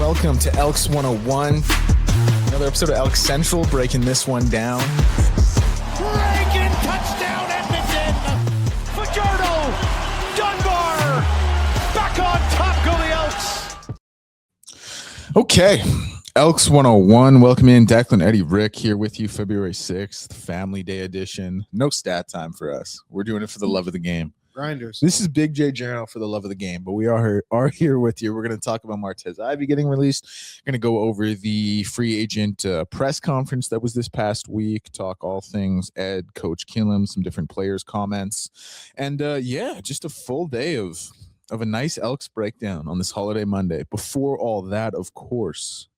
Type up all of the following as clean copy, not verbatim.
welcome to Elks101. Another episode of Elks Central, breaking this one down. Reagan, touchdown Edmonton! Fajardo, Dunbar, back on top go the Elks! Okay, Elks101, welcome in. Declan, Eddie, Rick here with you, February 6th, Family Day edition. No stat time for us. We're doing it for the love of the game. Grinders. This is Big J Journal for the love of the game, but we are here with you. We're going to talk about Martez Ivey getting released. Going to go over the free agent press conference that was this past week, talk all things Ed, Coach Killam, some different players' comments, and just a full day of a nice Elks breakdown on this holiday Monday. Before all that, of course,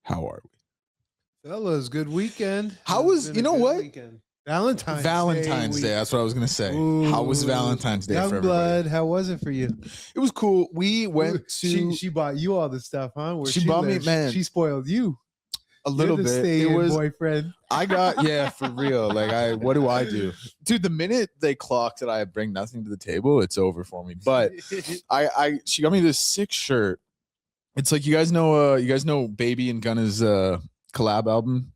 how are we? Fellas, good weekend. How was, you know what? Weekend. Valentine's Day. That's what I was going to say. Ooh, how was Valentine's Day for everybody? Blood, how was it for you? It was cool. We went to... She bought you all the stuff, huh? Where she bought lives. me, man. She spoiled you. A little bit. It was boyfriend. I got, yeah, for real. Like, what do I do? Dude, the minute they clock that I bring nothing to the table, it's over for me. But she got me this sick shirt. It's like, you guys know Baby and Gunna's collab album?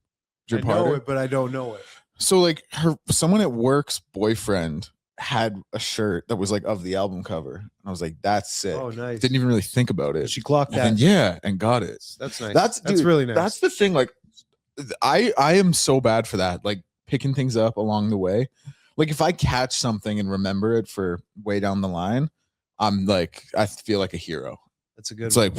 I know it, but I don't know it. So like someone at work's boyfriend had a shirt that was like of the album cover. And I was like, that's sick. Oh, nice. Didn't even really think about it. She clocked that. And got it. That's nice. That's really nice. That's the thing. Like I am so bad for that. Like picking things up along the way. Like if I catch something and remember it for way down the line, I'm like, I feel like a hero. That's a good It's one. like,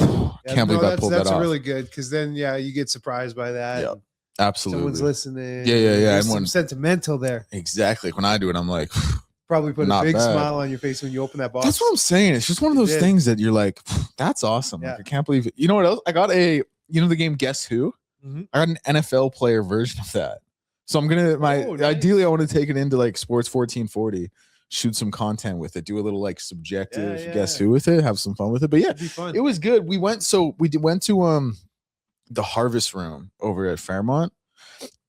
can't believe I pulled that off. That's really good because then, you get surprised by that. Yeah. Absolutely. Someone's listening. Yeah. There's some sentimental there. Exactly. When I do it, I'm like, probably put a big bad. smile on your face when you open that box. That's what I'm saying. It's just one of those things that you're like, that's awesome. Yeah. Like, I can't believe it. You know what else? I got the game Guess Who? Mm-hmm. I got an NFL player version of that. So I'm nice. Ideally I want to take it into like Sports 1440, shoot some content with it, do a little like subjective Guess Who with it, have some fun with it. But yeah, it was good. We went to the Harvest Room over at Fairmont,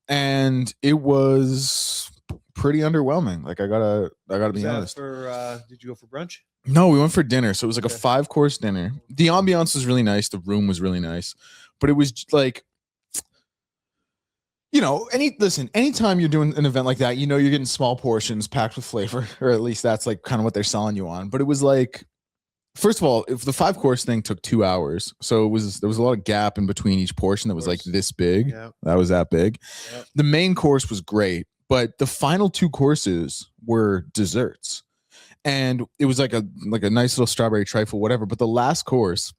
and it was pretty underwhelming. Like I gotta be honest. Did you go for brunch? No, we went for dinner. So it was like a 5-course dinner. The ambiance was really nice. The room was really nice, but it was like, anytime you're doing an event like that, you're getting small portions packed with flavor, or at least that's like kind of what they're selling you on. But it was like, first of all, if the 5-course thing took 2 hours, so there was a lot of gap in between each portion that was like this big. Yeah. That was that big. Yep. The main course was great, but the final 2 courses were desserts, and it was like a nice little strawberry trifle, whatever. But the last course,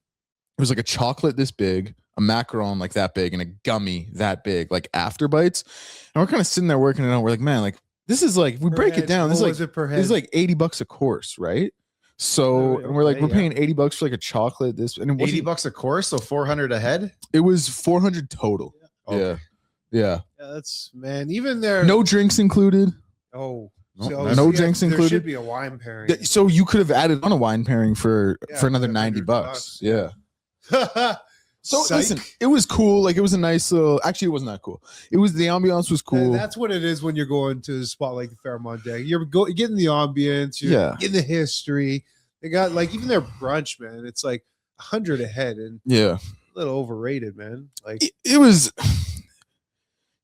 it was like a chocolate this big, a macaron like that big, and a gummy that big, like after bites. And we're kind of sitting there working it out. We're like, man, like this is like, if we break it down, this is like $80 a course, right? So and we're like, we're paying $80 for like a chocolate. This and $80 a course, so 400 a head. It was 400 total. Okay. Yeah. That's even there. No drinks included. No drinks included. There should be a wine pairing. So you could have added on a wine pairing for another $90. Yeah. So listen, it was cool. Like it was a nice little. Actually, it wasn't that cool. It was the ambiance was cool. That's what it is when you're going to a spot like the Fairmont Day. You're getting the ambience. You're getting the history. They got like even their brunch, man. It's like 100 a head, and a little overrated, man. Like it was.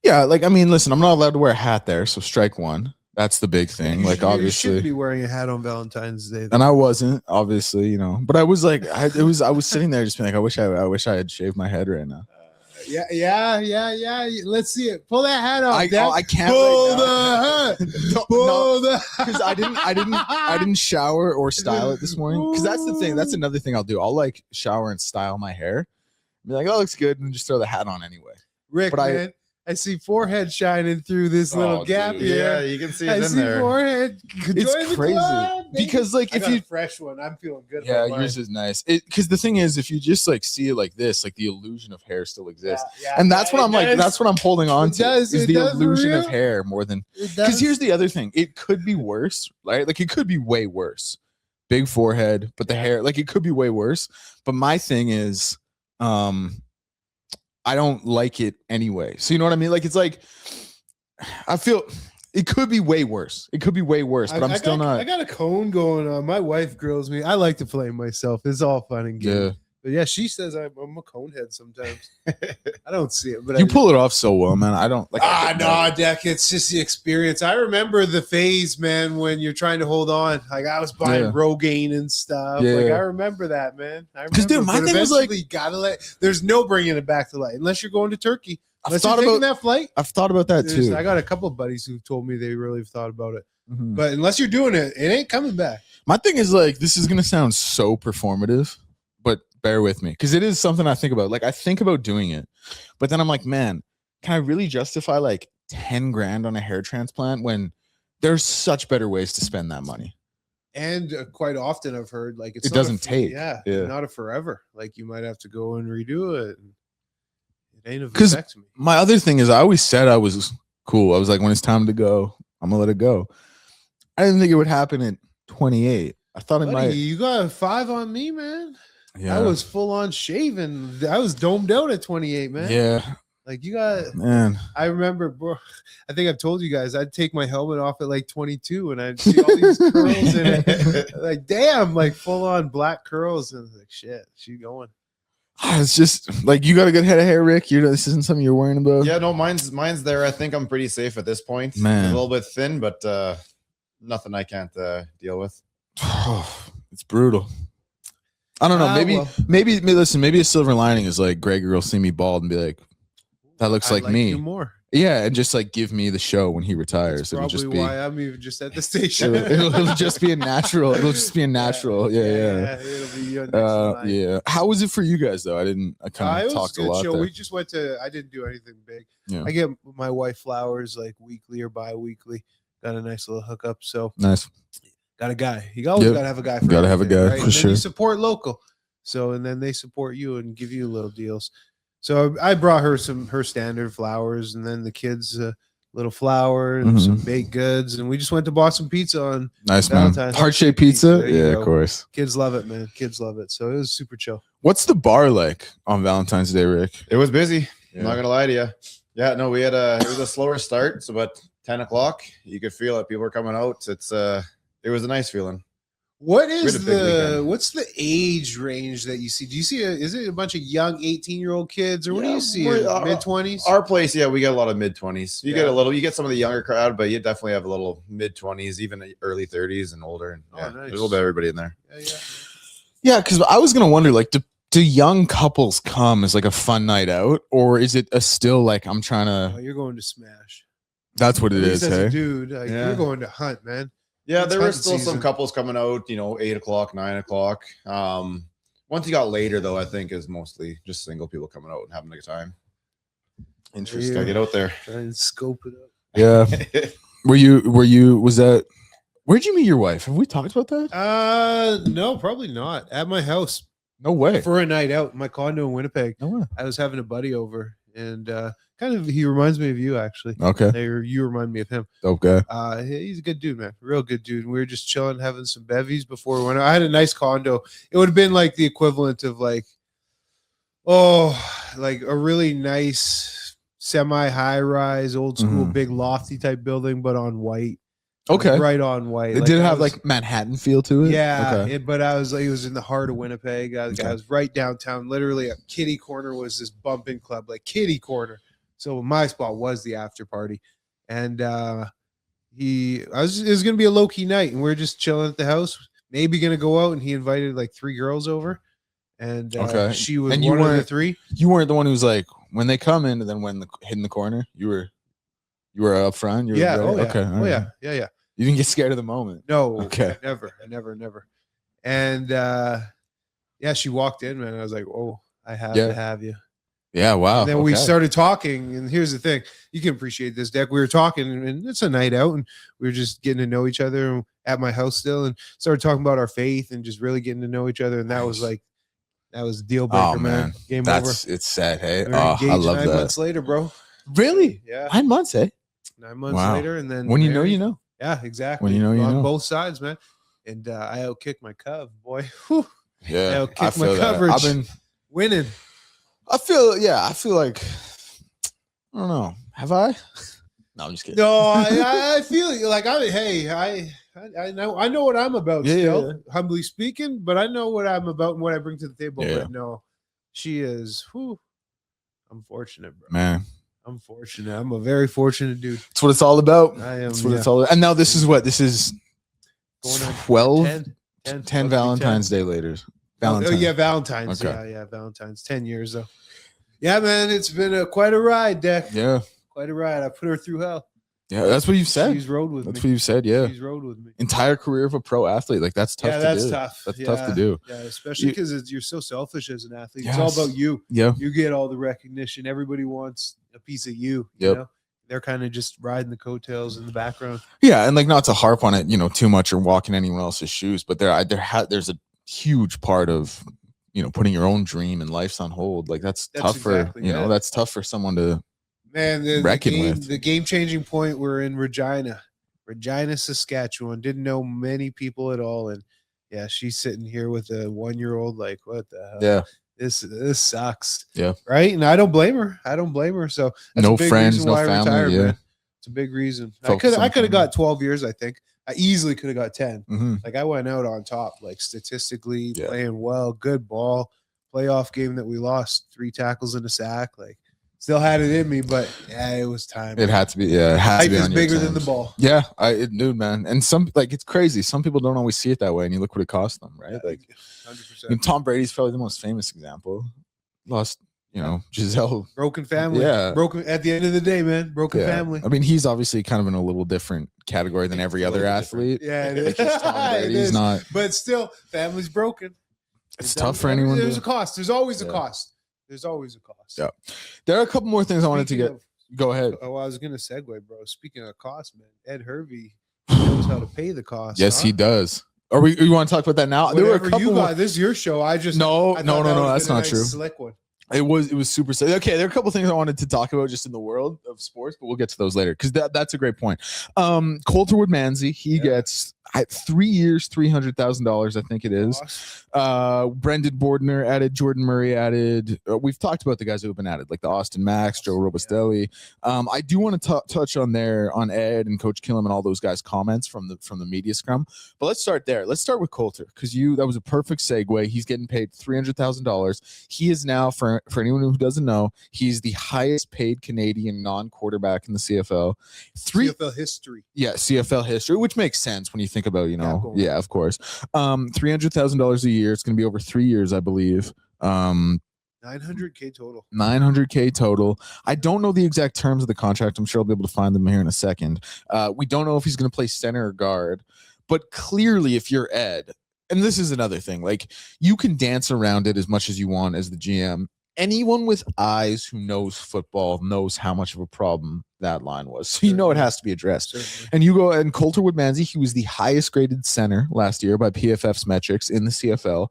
Yeah, like I mean, listen, I'm not allowed to wear a hat there, so strike one. That's the big thing. Like obviously, you should be wearing a hat on Valentine's Day. And I wasn't, obviously, but I was like, I was sitting there just being like, I wish I had shaved my head right now. Yeah. Let's see it. Pull that hat off. I can't. Pull the hat. Pull the because I didn't shower or style it this morning. Because that's the thing. That's another thing I'll do. I'll like shower and style my hair. Be like, oh, it looks good, and just throw the hat on anyway. Rick, man. I see forehead shining through this little gap here. Yeah, you can see it in there. Forehead. It's crazy because like if you fresh one, I'm feeling good. Yeah, yours is nice. Because the thing is, if you just like see it like this, like the illusion of hair still exists, and that's what I'm like. That's what I'm holding on to is the illusion of hair more than. Because here's the other thing: it could be worse, right? Like it could be way worse. Big forehead, but the hair, like it could be way worse. But my thing is, I don't like it anyway. So you know what I mean? Like it's like I feel it could be way worse. It could be way worse, but I'm still not. I got a cone going on. My wife grills me. I like to flame myself. It's all fun and good. But yeah, she says I'm a conehead sometimes. I don't see it, but You pull it off so well, man. I don't like. No, Deck. It's just the experience. I remember the phase, man, when you're trying to hold on. Like I was buying Rogaine and stuff. Yeah. Like I remember that, man. Because dude, my thing was like, you gotta there's no bringing it back to life unless you're going to Turkey. I've thought about that flight. I've thought about that too. I got a couple of buddies who told me they really thought about it. Mm-hmm. But unless you're doing it, it ain't coming back. My thing is like, this is gonna sound so performative, but bear with me because it is something I think about. Like I think about doing it, but then I'm like, man, can I really justify like 10 grand on a hair transplant when there's such better ways to spend that money? And quite often I've heard like it doesn't take. Yeah, not a forever. Like you might have to go and redo it. It ain't a vasectomy. My other thing is I always said I was cool. I was like, when it's time to go, I'm gonna let it go. I didn't think it would happen at 28. I thought it might. You got a 5 on me, man. Yeah. I was full on shaven. I was domed out at 28, man. Yeah. Like you got, man. I remember, bro. I think I've told you guys, I'd take my helmet off at like 22 and I'd see all these curls in it. Like, damn, like full on black curls. And I was like, shit, she going. It's just like you got a good head of hair, Rick. This isn't something you're worrying about. Yeah, no, mine's there. I think I'm pretty safe at this point. Man. A little bit thin, but nothing I can't deal with. It's brutal. I don't know. Maybe listen. Maybe a silver lining is like Gregor will see me bald and be like, "That looks like me." You more. Yeah, and just like give me the show when he retires. That's probably why I'm even just at the station. It'll just be a natural. It'll just be a natural. Yeah. It'll be your next line. Yeah. How was it for you guys though? I kind of talked a lot there. We just went to. I didn't do anything big. Yeah. I get my wife flowers like weekly or bi-weekly. Got a nice little hookup. So nice. Got a guy. You always gotta have a guy. Gotta have a guy right? for sure. You support local. So and then they support you and give you little deals. So I brought her her standard flowers, and then the kids a little flower and some baked goods, and we just went to Boston Pizza on nice Valentine's. Man. Heart-shaped pizza. Yeah, of course. Kids love it, man. Kids love it. So it was super chill. What's the bar like on Valentine's Day, Rick? It was busy. Yeah. I'm not gonna lie to you. Yeah, no, we had it was a slower start. So about 10 o'clock, you could feel it. People were coming out. It was a nice feeling. What's the age range that you see? Do you see is it a bunch of young 18-year-old kids, or what do you see? Mid-20s? Our place, yeah, we get a lot of mid-20s. You get some of the younger crowd, but you definitely have a little mid-20s, even early 30s and older. And nice. There's a little bit of everybody in there. Yeah, because I was gonna wonder, like, do young couples come as like a fun night out, or is it still like I'm trying to? Oh, you're going to smash. That's what it is, hey? Dude, you're going to hunt, man. Yeah, there were still some couples coming out, 8 o'clock, 9 o'clock. Once you got later, though, I think is mostly just single people coming out and having a good time. Interesting. Gotta get out there. Try and scope it up. Yeah. Where'd you meet your wife? Have we talked about that? No, probably not. At my house. No way. For a night out in my condo in Winnipeg. No way. I was having a buddy over, and he reminds me of you, actually. Okay. You remind me of him. Okay. He's a good dude, man. Real good dude. We were just chilling, having some bevies before we went out. I had a nice condo. It would have been like the equivalent of like a really nice semi-high rise, old school, big lofty type building, but on white. Okay. Right on white. It did have like Manhattan feel to it. Yeah. Okay. But I was it was in the heart of Winnipeg. I was right downtown. Literally a kitty corner was this bumping club, like kitty corner. So my spot was the after party. And it was gonna be a low-key night, and we are just chilling at the house, maybe gonna go out, and he invited like 3 girls over. And she was one of the 3. You weren't the one who was like, when they come in, and then when hit in the corner, you were up front. Yeah. Oh, yeah. Okay. Oh, yeah. You didn't get scared of the moment. No. Okay. I never. And she walked in, man. I was like, oh, I have to have you. Yeah, wow. And then we started talking, and here's the thing. You can appreciate this, Deck. We were talking, and it's a night out, and we were just getting to know each other at my house still, and started talking about our faith and just really getting to know each other. And that was deal breaker, man. Game over. It's sad, hey? We I love 9 that. months later, bro. Really? Yeah. 9 months, eh? 9 months later, and then when you know, you know. Yeah, exactly. When you know, you know. On both sides, man. And I outkicked my Cub, boy. Whew. Yeah, I outkicked my coverage. I've been winning. I feel like I don't know. Have I? No, I'm just kidding. No, I feel like I I know what I'm about still, yeah. humbly speaking, but I know what I'm about and what I bring to the table. Yeah. But no, she is. I'm fortunate, bro. Man. I'm fortunate. I'm a very fortunate dude. That's what it's all about. I am. That's what it's all about. And now this is what? This is Going on 12, 10 Valentine's Day later. Valentine's. Oh, yeah, Valentine's. Okay. Yeah, Valentine's. 10 years, though. Yeah, man, it's been quite a ride, Deck. Yeah. Quite a ride. I put her through hell. Yeah, that's what you've said. She's rode with That's me. what you've said, yeah. She's rode with me. Entire career of a pro athlete. Like, that's tough to that's do. tough. That's tough to do. Yeah, especially because you're so selfish as an athlete. Yes. It's all about you. Yeah. You get all the recognition. Everybody wants a piece of you. Yep. You know? They're kind of just riding the coattails in the background. Yeah, and like not to harp on it, too much or walk in anyone else's shoes, but there's a huge part of putting your own dream and life's on hold. Like that's tough exactly, for that's tough for someone to reckon with. The game-changing point, we're in Regina, Saskatchewan. Didn't know many people at all, and yeah, she's sitting here with a 1-year-old. Like, what the hell? Yeah, this sucks. Yeah, right. And I don't blame her. So that's no a big friends, reason no why I family. retired, Yeah, man. It's a big reason. Focus I could on have got 12 years. I think I easily could have got 10. Mm-hmm. Like I went out on top, like statistically Yeah. playing well, good ball. Playoff game that we lost, 3 tackles and a sack. Like still had it in me, but yeah, it was time. It had to be. Yeah, it had to Life be is on your bigger than terms. the ball. Yeah, dude, man, and it's crazy. Some people don't always see it that way, and you look what it cost them, right? Yeah, Like, 100%. Tom Brady's probably the most famous example. Lost, Giselle. Broken family. Yeah. Broken at the end of the day, man. Broken family. I mean, he's obviously kind of in a little different category than every other athlete. Yeah, it is. Just Tom It Brady's is. not. But still, family's broken. It's tough for anyone. There's a cost. There's always a cost. There's always a cost. Yeah. There are a couple more things I wanted to get. Go ahead. Oh, I was gonna segue, bro. Speaking of cost, man, Ed Hervey knows how to pay the cost. Yes, he does. Are you want to talk about that now? Whatever there were a couple. this is your show. I thought no. that That's not nice, true. Slick one. It was super sick. Okay, there are a couple things I wanted to talk about just in the world of sports, but we'll get to those later because that's a great point. Coulter Woodmansey, he gets 3 years, $300,000, I think it is. Brendan Bordner added, Jordan Murray added. We've talked about the guys who have been added, like the Austin Max, Joe Robustelli. I do want to touch on Ed and Coach Killam and all those guys' comments from the media scrum. But let's start there. Let's start with Coulter because that was a perfect segue. He's getting paid $300,000. He is now, for anyone who doesn't know, he's the highest paid Canadian non-quarterback in the CFL. CFL history. Yeah, CFL history, which makes sense when you think about, yeah, of course. $300,000 a year. It's going to be over 3 years, I believe. $900K total. $900K total. I don't know the exact terms of the contract. I'm sure I'll be able to find them here in a second. We don't know if he's going to play center or guard, but clearly if you're Ed, and this is another thing, like you can dance around it as much as you want as the GM. Anyone with eyes who knows football knows how much of a problem that line was. So it has to be addressed. Certainly. And you go and Coulter Woodmansey, he was the highest graded center last year by PFF's metrics in the CFL.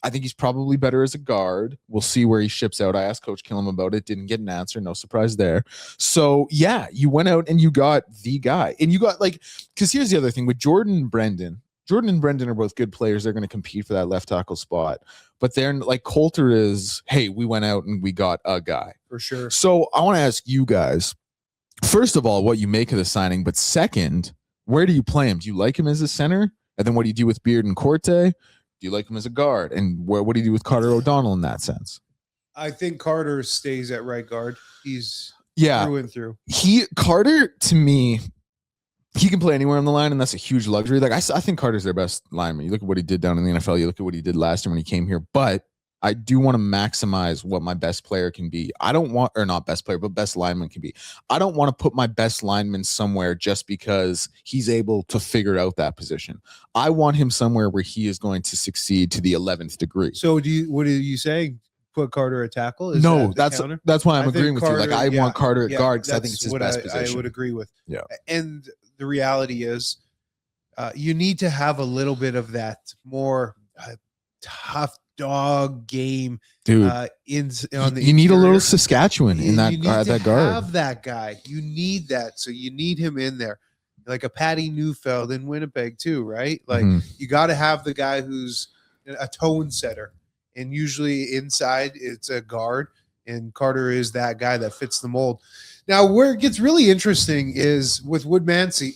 I think he's probably better as a guard. We'll see where he ships out. I asked Coach Killam about it. Didn't get an answer. No surprise there. So, yeah, you went out and you got the guy. And you got because here's the other thing with Jordan and Brendan are both good players. They're going to compete for that left tackle spot. But they're like Coulter is, hey, we went out and we got a guy. For sure. So I want to ask you guys, first of all, what you make of the signing. But second, where do you play him? Do you like him as a center? And then what do you do with Beard and Corte? Do you like him as a guard? And what do you do with Carter O'Donnell in that sense? I think Carter stays at right guard. He's through and through. Carter, to me, he can play anywhere on the line, and that's a huge luxury. Like I think Carter's their best lineman. You look at what he did down in the NFL. You look at what he did last year when he came here. But I do want to maximize what my best player can be. I don't want, or not best player, but best lineman can be. I don't want to put my best lineman somewhere just because he's able to figure out that position. I want him somewhere where he is going to succeed to the 11th degree. So what are you saying? Put Carter at tackle? That's why I'm agreeing with you. Like I want Carter at guard because I think it's his best position. I would agree with. Yeah. And the reality is, you need to have a little bit of that more tough dog game, dude. You need a little Saskatchewan in that that guard. Have that guy. You need that, so you need him in there, like a Patty Neufeld in Winnipeg too, right? Like you got to have the guy who's a tone setter, and usually inside it's a guard, and Carter is that guy that fits the mold. Now, where it gets really interesting is with Woodmansey.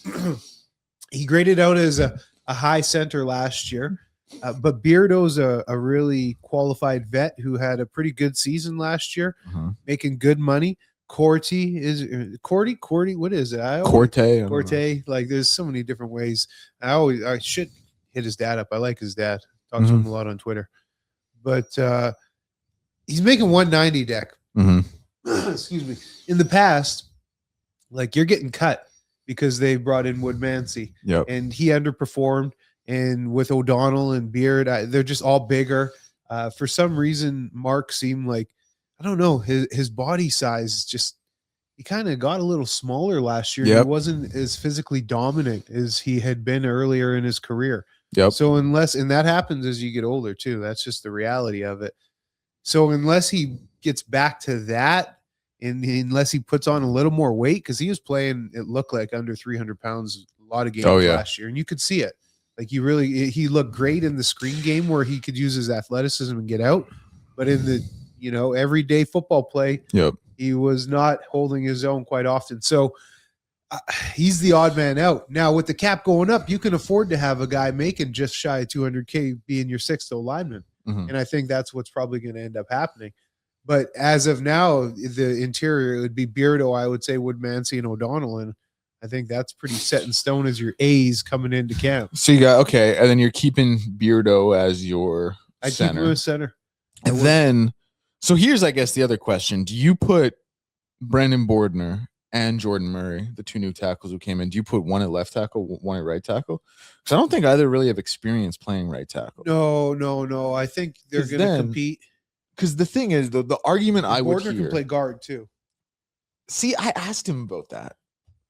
He graded out as a high center last year. But Beardo's a really qualified vet who had a pretty good season last year, making good money. Corty, what is it? Corte. Like, there's so many different ways. I should hit his dad up. I like his dad. Talk to him a lot on Twitter. But he's making 190 deck. Excuse me. In the past, like, you're getting cut because they brought in Woodmansey. And he underperformed. And with O'Donnell and Beard, they're just all bigger. For some reason, Mark seemed like, I don't know, his body size just, he kind of got a little smaller last year. He wasn't as physically dominant as he had been earlier in his career. So and that happens as you get older too. That's just the reality of it. So unless he gets back to that, and unless he puts on a little more weight, because he was playing, it looked like under 300 pounds a lot of games last year, and you could see it. Like, he looked great in the screen game where he could use his athleticism and get out. But in the, everyday football play, he was not holding his own quite often. So he's the odd man out. Now, with the cap going up, you can afford to have a guy making just shy of $200K being your sixth lineman. And I think that's what's probably going to end up happening. But as of now, the interior, it would be Beardo, I would say, Woodmansey, and O'Donnell. And I think that's pretty set in stone as your A's coming into camp. So you got, and then you're keeping Beardo as your center. I keep him as center. And then, so here's, I guess, the other question. Do you put Brendan Bordner and Jordan Murray, the two new tackles who came in, do you put one at left tackle, one at right tackle? Because I don't think either really have experience playing right tackle. No. I think they're going to compete. Because the thing is, the argument I would hear. Bordner can play guard, too. See, I asked him about that.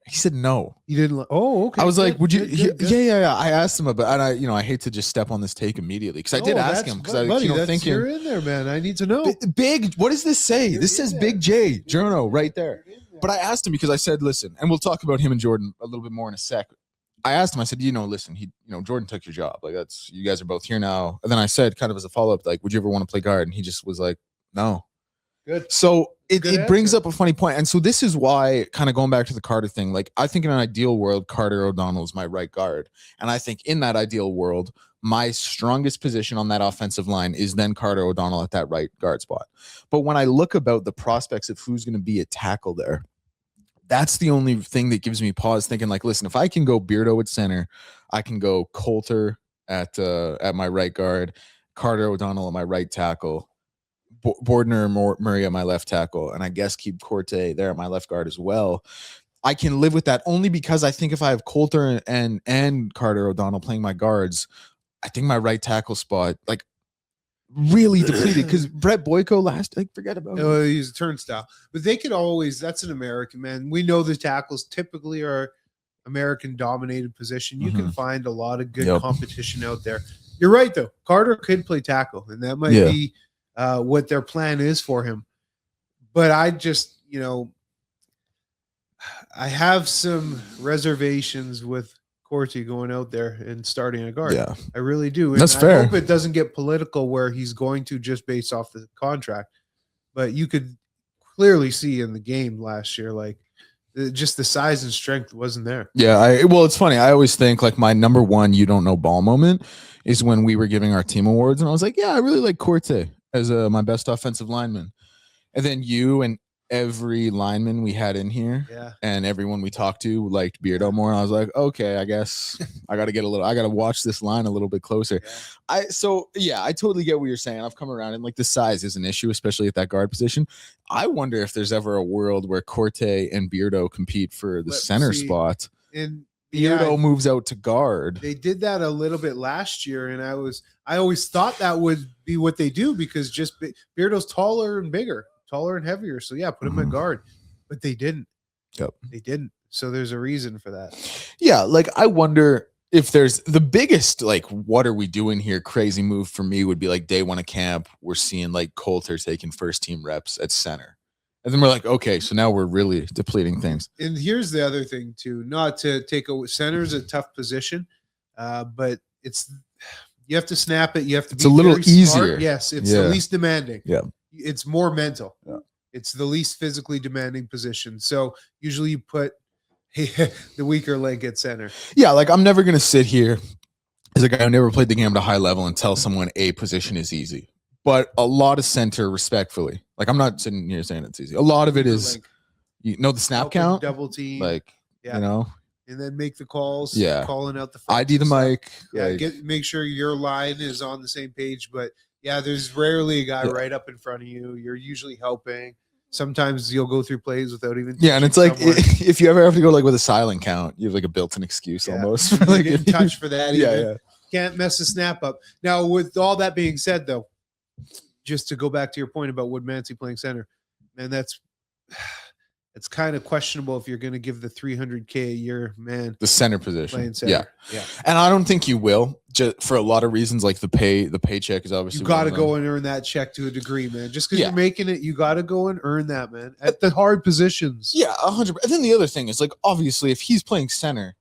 He said no. You didn't. Oh, okay. I was like, "Would you?" Yeah. I asked him about, and I hate to just step on this take immediately because I did ask him because thinking you're in there, man. I need to know. Big. What does this say? This says Big J Journo right there. But I asked him because I said, "Listen," and we'll talk about him and Jordan a little bit more in a sec. I asked him. I said, "Listen, Jordan took your job. Like, that's, you guys are both here now." And then I said, kind of as a follow up, like, "Would you ever want to play guard?" And he just was like, "No." Good. So it brings up a funny point. And so this is why, kind of going back to the Carter thing, like, I think in an ideal world, Carter O'Donnell is my right guard. And I think in that ideal world, my strongest position on that offensive line is then Carter O'Donnell at that right guard spot. But when I look about the prospects of who's going to be a tackle there, that's the only thing that gives me pause, thinking like, listen, if I can go Beardo at center, I can go Coulter at my right guard, Carter O'Donnell at my right tackle, Bordner or Murray at my left tackle, and I guess keep Corte there at my left guard as well. I can live with that only because I think if I have Coulter and Carter O'Donnell playing my guards, I think my right tackle spot, like, really depleted, because Brett Boyko forget about him. He's a turnstile. But they could always, that's an American, man. We know the tackles typically are American dominated position. You can find a lot of good competition out there. You're right, though. Carter could play tackle, and that might be what their plan is for him. But I just, I have some reservations with Corty going out there and starting a guard. Yeah, I really do. And that's fair. I hope it doesn't get political where he's going to just based off the contract. But you could clearly see in the game last year, like, just the size and strength wasn't there. Yeah, well, it's funny. I always think, like, my number one you don't know ball moment is when we were giving our team awards, and I was like, yeah, I really like Corte as my best offensive lineman. And then you and every lineman we had in here and everyone we talked to liked Beardo more. And I was like, okay, I guess I got to watch this line a little bit closer. I totally get what you're saying. I've come around, and like, the size is an issue, especially at that guard position. I wonder if there's ever a world where Corte and Beardo compete for the center spot. And Beardo moves out to guard. They did that a little bit last year, and I always thought that would be what they do, because just Beardo's taller and bigger, taller and heavier. So put him at guard, but they didn't. They didn't. So there's a reason for that. Yeah, like, I wonder if there's the biggest, like, what are we doing here crazy move for me would be like day one of camp, we're seeing like Coulter taking first team reps at center. And then we're like, okay, so now we're really depleting things. And here's the other thing too, not to take a center is a tough position, but you have to snap it. You have to be a little easier. Smart. Yes, it's the least demanding. Yeah, it's more mental. Yeah, it's the least physically demanding position. So usually you put the weaker link at center. Yeah, like I'm never gonna sit here as a guy who never played the game at a high level and tell someone a position is easy. But a lot of center, respectfully, like I'm not sitting here saying it's easy. A lot of it is, Link, you know, the snap count, double team, like you know, and then make the calls. Yeah, calling out the ID the mic. Yeah, like, make sure your line is on the same page. But yeah, there's rarely a guy right up in front of you. You're usually helping. Sometimes you'll go through plays without even. Yeah, and it's like if you ever have to go like with a silent count, you have like a built-in excuse almost. For like getting touched for that. Yeah. Can't mess the snap up. Now, with all that being said, though, just to go back to your point about Woodmansey playing center, man, it's kind of questionable if you're going to give the $300K a year man the center position. Playing center. Yeah, and I don't think you will, just for a lot of reasons. Like the paycheck is obviously you got to go and earn that check to a degree, man. Just because you're making it, you got to go and earn that, man, at the hard positions. Yeah, 100%. And then the other thing is, like, obviously, if he's playing center,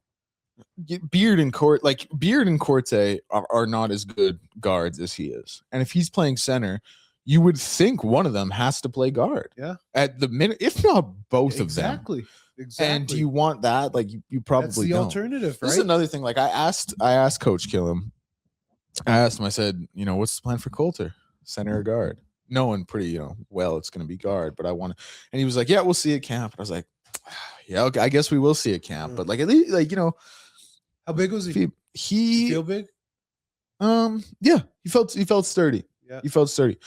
Beard and Corte are not as good guards as he is, and if he's playing center, you would think one of them has to play guard. Yeah, at the minute, if not both of them. Exactly. And do you want that? Like, you probably That's the don't. alternative, right? This is another thing. Like, I asked Coach Killam. I asked him. I said, you know, what's the plan for Coulter, center or guard? Knowing pretty, well, it's going to be guard, but I want to. And he was like, yeah, we'll see at camp. And I was like, yeah, okay, I guess we will see at camp. But like, at least, like, how big was he? He feel big? Yeah, he felt sturdy. Yeah. He felt sturdy.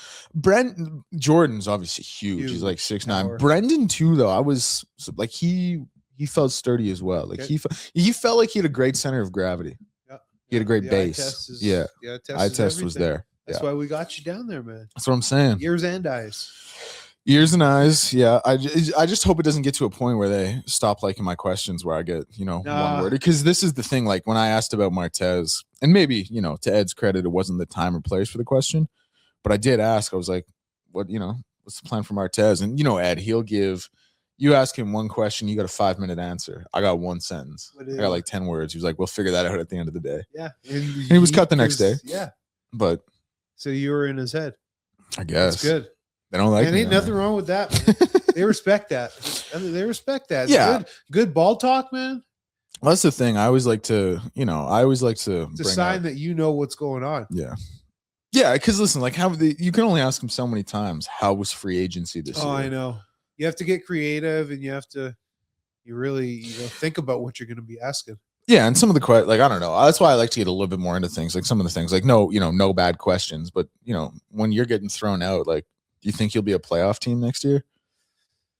Jordan's obviously huge. He's like 6'9". Brendan too, though. I was like, he felt sturdy as well. Like he felt like he had a great center of gravity. Yeah. He had a great base. Eye test was there. That's why we got you down there, man. That's what I'm saying. Ears and eyes. Ears and eyes, yeah. I just hope it doesn't get to a point where they stop liking my questions where I get, one word. Because this is the thing, like when I asked about Martez, and maybe, to Ed's credit, it wasn't the time or place for the question, but I did ask. I was like, what's the plan for Martez? And, Ed, he'll give, you ask him one question, you got a 5-minute answer. I got one sentence. I got like 10 words. He was like, we'll figure that out at the end of the day. Yeah. And he was cut the next day. Yeah. But. So you were in his head. I guess. That's good. They don't like it. Ain't nothing wrong with that, man. They respect that. They respect that. It's yeah. Good ball talk, man. Well, that's the thing. I always like to, It's a sign that you know what's going on. Yeah. Yeah, because listen, like you can only ask him so many times, how was free agency this year? Oh, I know. You have to get creative and you really think about what you're going to be asking. Yeah, and some of the like I don't know. That's why I like to get a little bit more into things. Like some of the things, like no bad questions, but when you're getting thrown out, like, do you think you'll be a playoff team next year?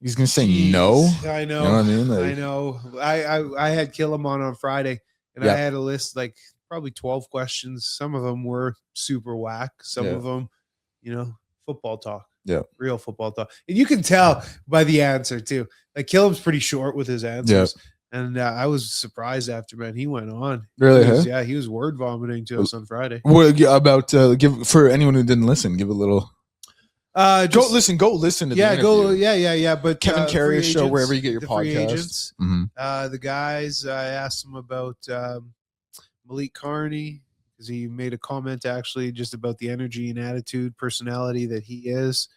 He's gonna say no. I know. You know what I mean? Like, I know. I had Killam on Friday, and I had a list like probably 12 questions. Some of them were super whack. Some of them, football talk. Yeah, real football talk, and you can tell by the answer too. Like Killam's pretty short with his answers. Yeah. And I was surprised after, man, he went on. Really? He was word vomiting to us on Friday. Well, about give for anyone who didn't listen, give a little. Go listen to the interview. But Kevin Carey's show, wherever you get your podcasts. Mm-hmm. The guys, I asked them about Malik Carney because he made a comment actually just about the energy and attitude, personality that he is.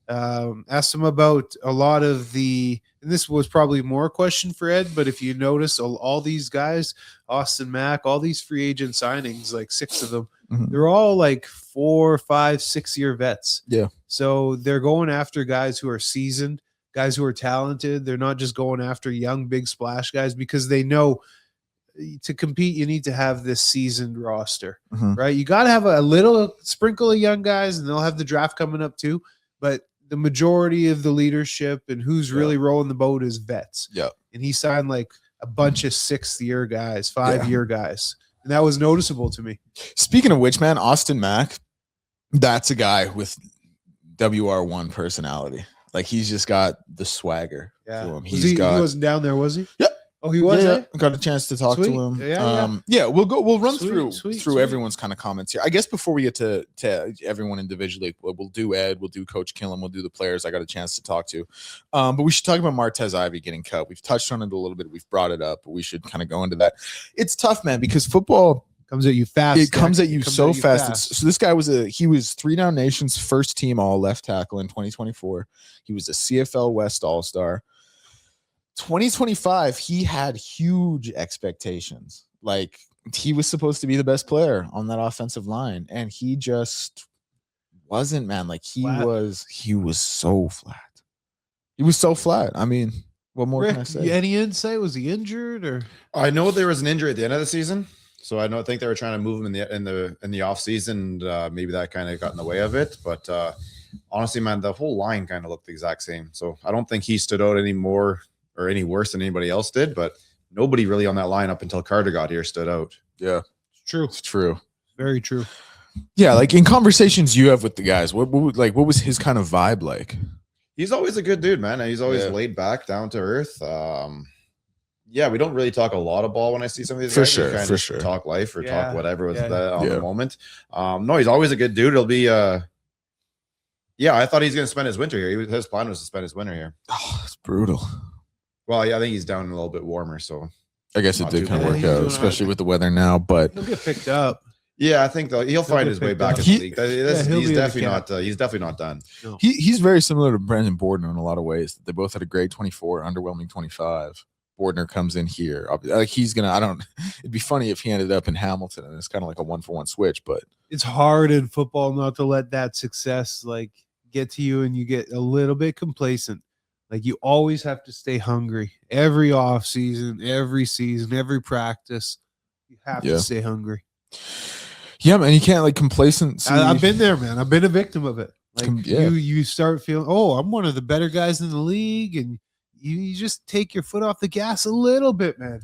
Asked him about a lot of and this was probably more a question for Ed, but if you notice all these guys, Austin Mack, all these free agent signings, like 6 of them, they're all like 4, 5, 6-year vets. Yeah. So they're going after guys who are seasoned, guys who are talented. They're not just going after young, big splash guys because they know to compete, you need to have this seasoned roster, right? You got to have a little sprinkle of young guys, and they'll have the draft coming up too. But the majority of the leadership and who's really rolling the boat is vets. Yeah. And he signed like a bunch of 6th-year guys, 5-year guys. And that was noticeable to me. Speaking of which, man, Austin Mack, that's a guy with WR1 personality. Like he's just got the swagger. Yeah. He wasn't down there, was he? Yep. Oh, he was. Yeah, got a chance to talk to him. We'll run through everyone's kind of comments here. I guess before we get to everyone individually, we'll do Ed, we'll do Coach Killam, we'll do the players I got a chance to talk to. But we should talk about Martez Ivey getting cut. We've touched on it a little bit. We've brought it up, but we should kind of go into that. It's tough, man, because football comes at you fast. It comes at you so fast. So this guy he was 3 Down Nation's first team all left tackle in 2024. He was a CFL West All-Star. 2025, he had huge expectations. Like, he was supposed to be the best player on that offensive line, and he just wasn't, man. Like, he was so flat. He was so flat. I mean, what more can I say? Any insight? Was he injured, or? I know there was an injury at the end of the season, so I think they were trying to move him in the off season. Maybe that kind of got in the way of it, but honestly, man, the whole line kind of looked the exact same. So I don't think he stood out any more or any worse than anybody else did, but nobody really on that line up until Carter got here stood out. Yeah, it's true. It's true. Very true. Yeah, like in conversations you have with the guys, what was his kind of vibe like? He's always a good dude, man. He's always laid back, down to earth. Yeah, we don't really talk a lot of ball when I see some of these guys. For sure. Talk life or talk whatever on the moment. No, he's always a good dude. It'll be I thought he's going to spend his winter here. His plan was to spend his winter here. Oh, it's brutal. Well, yeah, I think he's down a little bit warmer, so I guess it did kind of work out, especially with the weather now. But he'll get picked up. Yeah, I think he'll find his way back in the league. He's definitely not done. No. He's very similar to Brandon Borden in a lot of ways. They both had a grade 24, underwhelming 25. Bordner comes in here. Like, it'd be funny if he ended up in Hamilton and it's kind of like a 1-for-1 switch, but it's hard in football not to let that success like get to you and you get a little bit complacent. Like, you always have to stay hungry every off season, every season, every practice. You have to stay hungry. Yeah, man, you can't like complacency. I've been there, man. I've been a victim of it. Like, you start feeling, I'm one of the better guys in the league, and you just take your foot off the gas a little bit, man.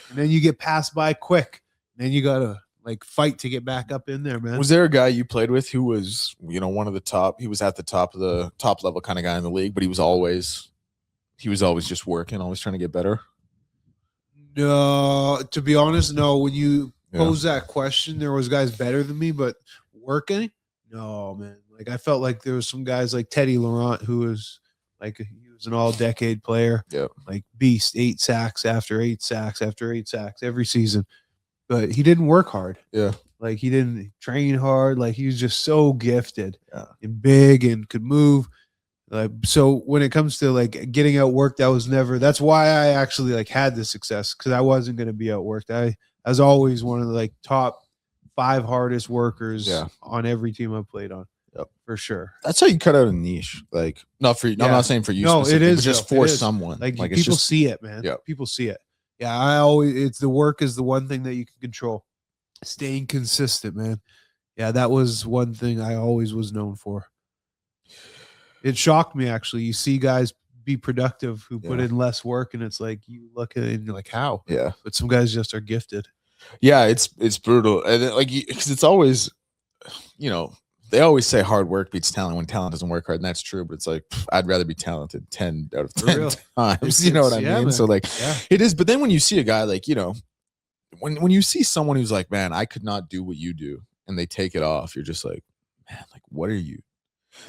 And then you get passed by quick. And then you gotta like fight to get back up in there, man. Was there a guy you played with who was, one of the top? He was at the top of the top level kind of guy in the league, but he was always just working, always trying to get better? No, to be honest, no. When you pose that question, there was guys better than me, but working, no, man. Like, I felt like there was some guys like Teddy Laurent, who was like, he was an all-decade player. Yeah, like beast, 8 sacks after 8 sacks after 8 sacks every season. But he didn't work hard. Yeah. Like, he didn't train hard. Like, he was just so gifted and big and could move. Like, so when it comes to like getting outworked, that's why I actually like had the success, because I wasn't going to be outworked. I was always one of the like top 5 hardest workers on every team I played on. Yep, for sure. That's how you cut out a niche. Like, not for I'm not saying for you. No, it is just for someone. Like people see it, man. Yeah, people see it. Yeah, it's the work is the one thing that you can control. Staying consistent, man. Yeah, that was one thing I always was known for. It shocked me, actually. You see guys be productive who put in less work, and it's like you look at it and you're like, how? Yeah. But some guys just are gifted. Yeah, it's brutal. And like, because it's always, they always say hard work beats talent when talent doesn't work hard, and that's true. But it's like, I'd rather be talented 10 out of 10 times. You know what I mean? Man. So like, it is. But then when you see a guy like, when you see someone who's like, man, I could not do what you do, and they take it off, you're just like, man, like, what are you?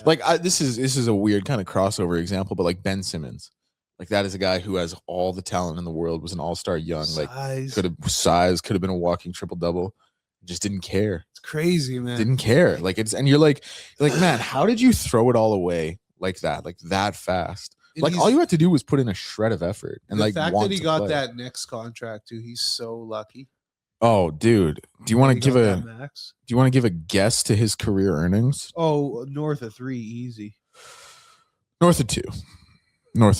Like, this is a weird kind of crossover example, but like Ben Simmons, like, that is a guy who has all the talent in the world, was an all-star young, like could have been a walking triple-double, just didn't care. It's crazy, man. Didn't care. Like, and you're like, man, how did you throw it all away like that fast? And like, all you had to do was put in a shred of effort, and the fact that he got that next contract too, he's so lucky. Oh, dude, do you want to give a guess to his career earnings? Oh, north of 3, easy. North of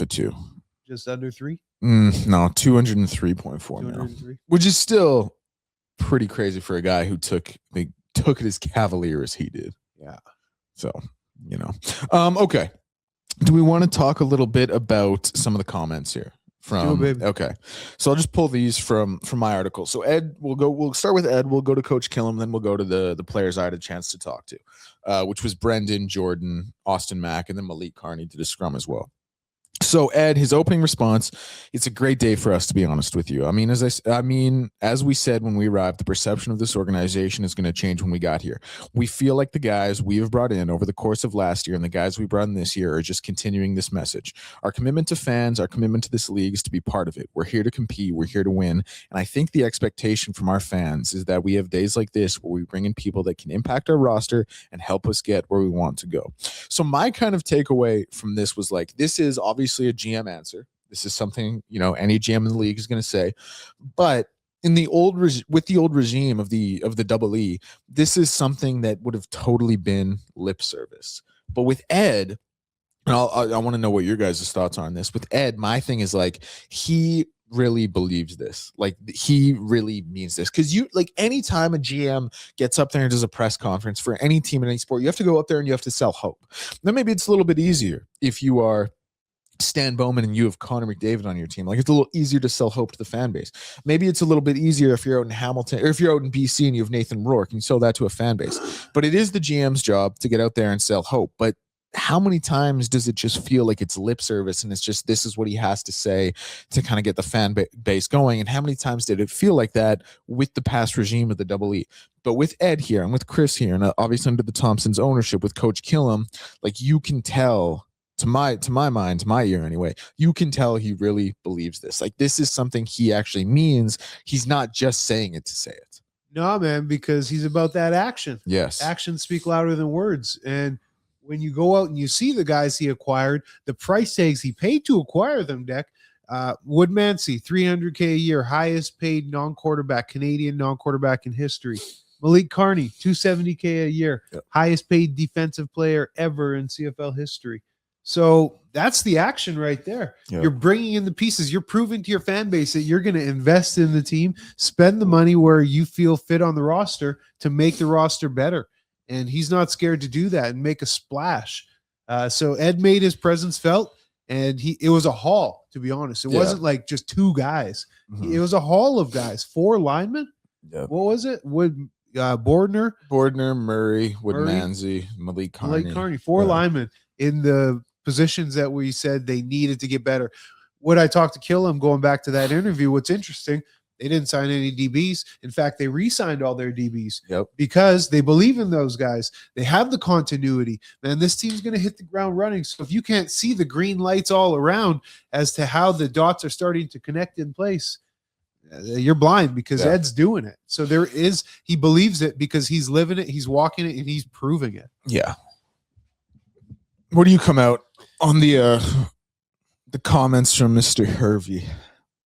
2. Just under 3? No, 203.4 mil, which is still pretty crazy for a guy who took it as cavalier as he did. Yeah. So, okay. Do we want to talk a little bit about some of the comments here? Okay, so I'll just pull these from my article. So Ed, we'll start with Ed. We'll go to Coach Killam, then we'll go to the players I had a chance to talk to, which was Brendan, Jordan, Austin Mack, and then Malik Carney did a scrum as well. So Ed, his opening response, it's a great day for us, to be honest with you. I mean, as we said when we arrived, the perception of this organization is going to change when we got here. We feel like the guys we have brought in over the course of last year and the guys we brought in this year are just continuing this message. Our commitment to fans, our commitment to this league is to be part of it. We're here to compete. We're here to win. And I think the expectation from our fans is that we have days like this where we bring in people that can impact our roster and help us get where we want to go. So my kind of takeaway from this was like, this is obviously a GM answer. This is something, any GM in the league is going to say. But in the old regime of the Double E, this is something that would have totally been lip service. But with Ed, and I want to know what your guys' thoughts are on this. With Ed, my thing is like, he really believes this. Like, he really means this. Because anytime a GM gets up there and does a press conference for any team in any sport, you have to go up there and you have to sell hope. Then maybe it's a little bit easier if you are Stan Bowman and you have Connor McDavid on your team. Like, it's a little easier to sell hope to the fan base. Maybe it's a little bit easier if you're out in Hamilton or if you're out in BC and you have Nathan Rourke and you sell that to a fan base. But it is the GM's job to get out there and sell hope. But how many times does it just feel like it's lip service and it's just, this is what he has to say to kind of get the fan base going? And how many times did it feel like that with the past regime of the Double E? But with Ed here and with Chris here, and obviously under the Thompsons ownership with Coach Killam, like, you can tell, to my mind, to my ear anyway, you can tell he really believes this. Like, this is something he actually means. He's not just saying it to say it. No, man, because he's about that action. Yes. Actions speak louder than words. And when you go out and you see the guys he acquired, the price tags he paid to acquire them, Deck, Woodmansey, $300K a year, highest paid non-quarterback, Canadian non-quarterback in history. Malik Carney, $270K a year, highest paid defensive player ever in CFL history. So that's the action right there. Yep. You're bringing in the pieces. You're proving to your fan base that you're going to invest in the team, spend the money where you feel fit on the roster to make the roster better. And he's not scared to do that and make a splash. So Ed made his presence felt, and it was a haul, to be honest. It wasn't like just two guys. Mm-hmm. It was a haul of guys, 4 linemen. Yep. What was it? Bordner, Murray, Woodmansey, Malik Carney. 4 linemen in the positions that we said they needed to get better. When I talked to Killam, going back to that interview, what's interesting, they didn't sign any DBs. In fact, they re-signed all their DBs because they believe in those guys. They have the continuity. Man, this team's going to hit the ground running. So if you can't see the green lights all around as to how the dots are starting to connect in place, you're blind, because Ed's doing it. So he believes it because he's living it, he's walking it, and he's proving it. Yeah. Where do you come out on the comments from Mr. Hervey?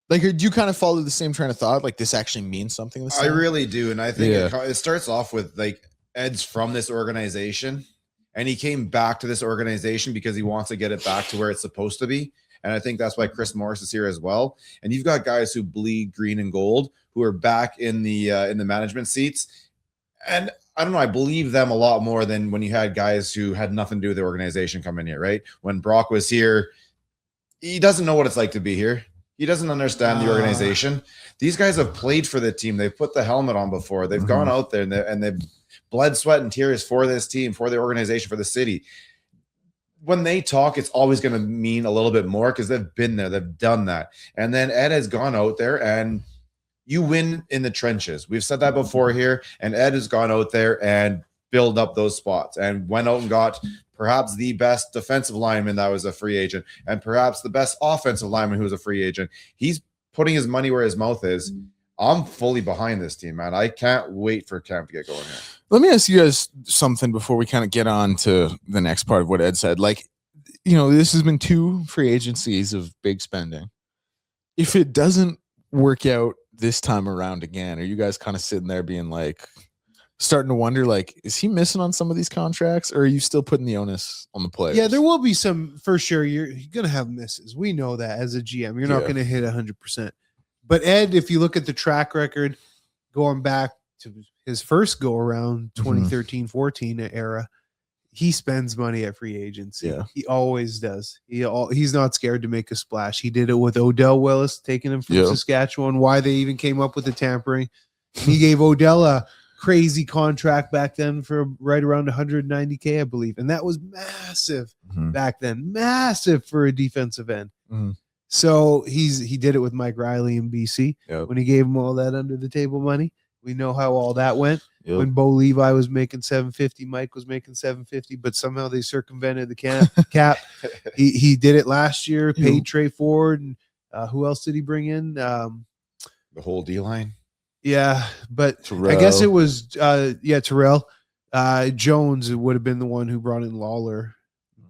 Like, do you kind of follow the same train of thought? Like, this actually means something this time? I really do. And I think it starts off with, like, Ed's from this organization, and he came back to this organization because he wants to get it back to where it's supposed to be. And I think that's why Chris Morris is here as well. And you've got guys who bleed green and gold who are back in the management seats. And I don't know, I believe them a lot more than when you had guys who had nothing to do with the organization come in here, right? When Brock was here, he doesn't know what it's like to be here. He doesn't understand the organization. These guys have played for the team. They've put the helmet on before. They've gone out there and they've bled, sweat, and tears for this team, for the organization, for the city. When they talk, it's always going to mean a little bit more because they've been there. They've done that. And then Ed has gone out there, and you win in the trenches. We've said that before here. And Ed has gone out there and build up those spots and went out and got perhaps the best defensive lineman that was a free agent, and perhaps the best offensive lineman who was a free agent. He's putting his money where his mouth is. I'm fully behind this team, man. I can't wait for camp to get going here. Let me ask you guys something before we kind of get on to the next part of what Ed said. Like, this has been 2 free agencies of big spending. If it doesn't work out this time around again, are you guys kind of sitting there being like, starting to wonder, like, is he missing on some of these contracts, or are you still putting the onus on the players? Yeah, there will be some, for sure. You're going to have misses. We know that as a GM. You're not going to hit 100%. But Ed, if you look at the track record going back to his first go-around, 2013-14 era, he spends money at free agency. Yeah. He always does. He's not scared to make a splash. He did it with Odell Willis, taking him from Saskatchewan, why they even came up with the tampering. He gave Odell a crazy contract back then for right around 190K, I believe. And that was massive back then. Massive for a defensive end. So he did it with Mike Riley in BC when he gave him all that under the table money. We know how all that went. When Bo Levi was making $750, Mike was making $750, but somehow they circumvented the cap. He did it last year, paid Trey Ford, and who else did he bring in? The whole D-line. Yeah, but Terrell. I guess it was Terrell. Jones would have been the one who brought in Lawler.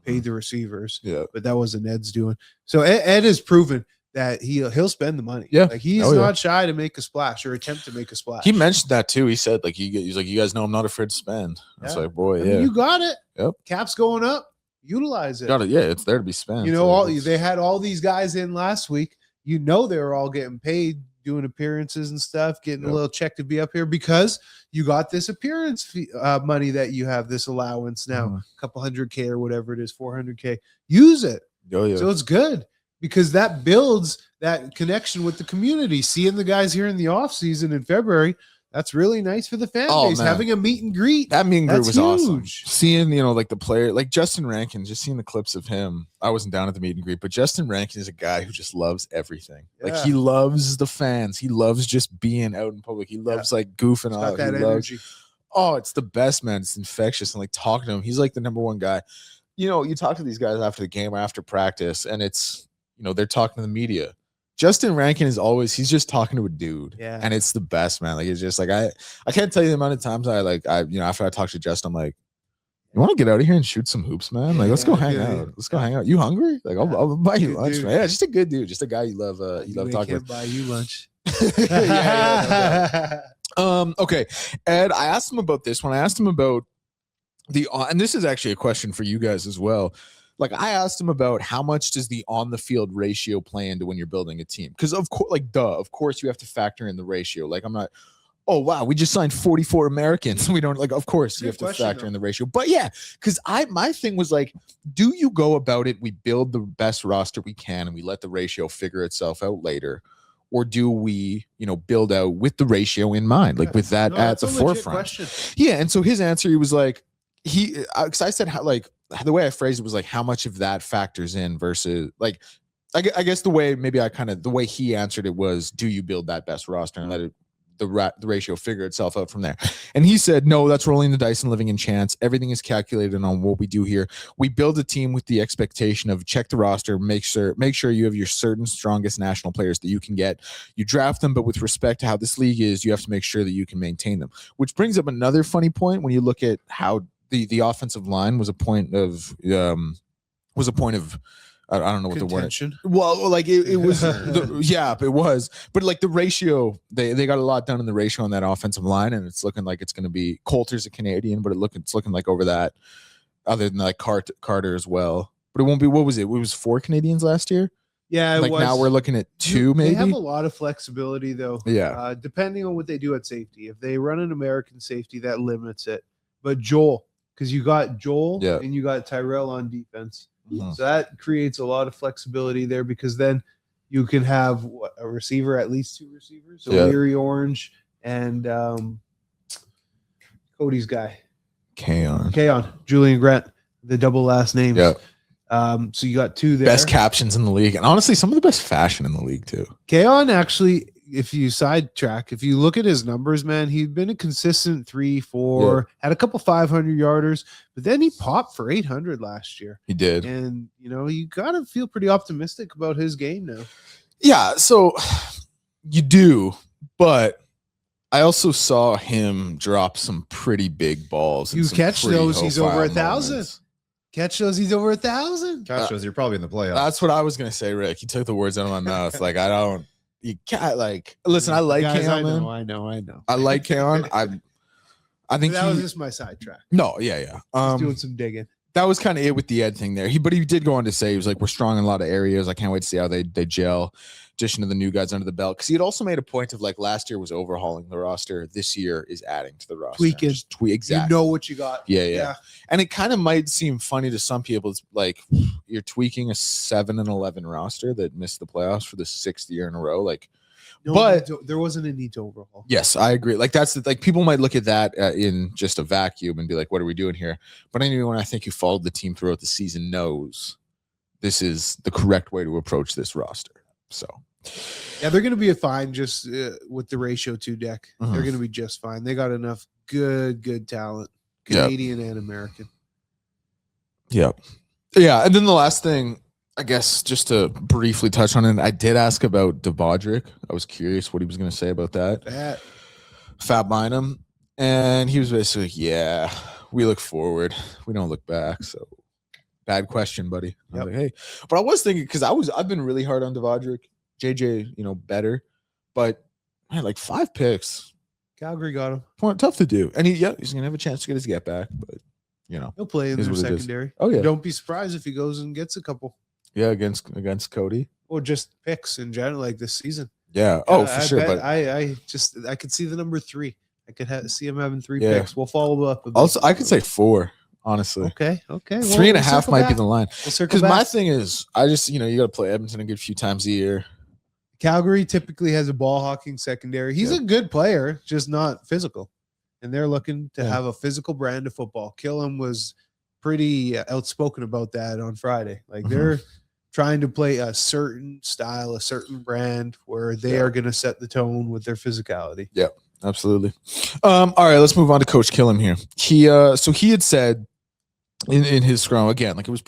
paid the receivers. Yeah. But that wasn't Ed's doing. So Ed has proven that he'll spend the money. Yeah. Like he's not shy to make a splash or attempt to make a splash. He mentioned that too. He said like he's like, you guys know I'm not afraid to spend. I was like, boy, I mean, you got it. Yep. Cap's going up. Utilize it. Got it. Yeah, it's there to be spent. You know, they had all these guys in last week. You know, they were all getting paid, doing appearances and stuff, getting a little check to be up here because you got this appearance fee, money that you have, this allowance now, a couple $100K or whatever it is, $400K. Use it. Oh, yeah. So it's good because that builds that connection with the community. Seeing the guys here in the off season in February, that's really nice for the fan base. Man. Having a meet and greet. That meet and greet was awesome. Huge. Seeing, you know, like the player, like Justin Rankin, just seeing the clips of him. I wasn't down at the meet and greet, but Justin Rankin is a guy who just loves everything. Like he loves the fans. He loves just being out in public. He loves like goofing off. That energy. It's the best, man. It's infectious. And like talking to him, he's like the number one guy. You know, you talk to these guys after the game or after practice, and it's, you know, they're talking to the media. Justin Rankin is always, he's just talking to a dude. Yeah. And it's the best, man. Like, it's just like, I can't tell you the amount of times you know, after I talk to Justin, I'm like, you want to get out of here and shoot some hoops, man? Like, let's go hang out. Let's go hang out. You hungry? Like, I'll buy you lunch, man. Yeah, just a good dude. Just a guy you love talking with. Buy you lunch. Okay. Ed, I asked him about this one. I asked him about and this is actually a question for you guys as well. Like I asked him about how much does the on the field ratio play into when you're building a team? Because of course you have to factor in the ratio. Like I'm not, oh wow, we just signed 44 Americans. We don't like, of course you have to factor in the ratio. But yeah, because my thing was like, do you go about it? We build the best roster we can and we let the ratio figure itself out later. Or do we, you know, build out with the ratio in mind, like with that at the forefront? Yeah. And so his answer, he was like, because I said how, like, the way I phrased it was like how much of that factors in versus like I guess the way he answered it was, do you build that best roster and let it the ratio figure itself out from there? And he said, no, that's rolling the dice and living in chance. Everything is calculated on what we do here. We build a team with the expectation of check the roster, make sure you have your certain strongest national players that you can get. You draft them, but with respect to how this league is, you have to make sure that you can maintain them. Which brings up another funny point when you look at how the offensive line was a point of I don't know what Contention. the word. Well, like it was, it was. But like the ratio, they got a lot done in the ratio on that offensive line, and it's looking like it's going to be Coulter's a Canadian, but it's looking like over that. Other than like Carter as well, but it won't be. What was it? It was 4 Canadians last year. Yeah, like now we're looking at 2. Maybe they have a lot of flexibility though. Yeah, depending on what they do at safety. If they run an American safety, that limits it. But Joel, because you got Joel and you got Tyrell on defense. So that creates a lot of flexibility there because then you can have a receiver, at least 2 receivers. So Leary Orange and Cody's guy. Kaon. Julian Grant, the double last names. Yeah. So you got 2 there. Best captions in the league. And honestly, some of the best fashion in the league too. Kaon actually, if you look at his numbers, man, he'd been a consistent 3, 4, had a couple 500-yarders, but then he popped for 800 last year. He did. And, you know, you got to feel pretty optimistic about his game now. Yeah, so you do, but I also saw him drop some pretty big balls. You catch those, he's over 1,000. Catch those, he's over 1,000. Catch those, you're probably in the playoffs. That's what I was going to say, Rick. You took the words out of my mouth. Like, you can't listen. I like Kaon. I know. I like Kaon. I think that was just my sidetrack. No, yeah. Doing some digging. That was kind of it with the Ed thing there. But he did go on to say, he was like, we're strong in a lot of areas. I can't wait to see how they gel. Addition to the new guys under the belt. Because he had also made a point of like last year was overhauling the roster. This year is adding to the roster. Tweaking. Exactly. You know what you got. Yeah. And it kind of might seem funny to some people. It's like you're tweaking a 7-11 roster that missed the playoffs for the 6th year in a row. Like, but there wasn't a need to overhaul. Yes, I agree. Like like people might look at that in just a vacuum and be like, "What are we doing here?" But anyone I think who followed the team throughout the season knows this is the correct way to approach this roster. So, yeah, they're going to be fine just with the ratio 2 deck. They're going to be just fine. They got enough good talent, Canadian and American. Yeah. And then the last thing, I guess, just to briefly touch on it, I did ask about DeBodrick. I was curious what he was going to say about that. Fat Bynum. And he was basically like, yeah, we look forward. We don't look back. So bad question, buddy. I was Yep. like, hey, but I was thinking because I've been really hard on Devondrick. JJ, better, but man, like 5 picks. Calgary got him. Tough to do, and he's gonna have a chance to get his get back, but he'll play in is their what it is. secondary. Oh yeah, Don't be surprised if he goes and gets a couple. Yeah, against Cody. Or just picks in general, like this season. Yeah. Oh, for sure. But I could see the number 3. I could see him having 3 picks. We'll follow up. Also, I could say 4. Honestly. Okay. 3.5 might be the line. Because my thing is, I just you got to play Edmonton a good few times a year. Calgary typically has a ball hawking secondary. He's a good player, just not physical. And they're looking to have a physical brand of football. Killam was pretty outspoken about that on Friday. Like they're trying to play a certain style, a certain brand where they are going to set the tone with their physicality. Yeah, absolutely. All right, let's move on to Coach Killam here. He had said in his scrum again, like it was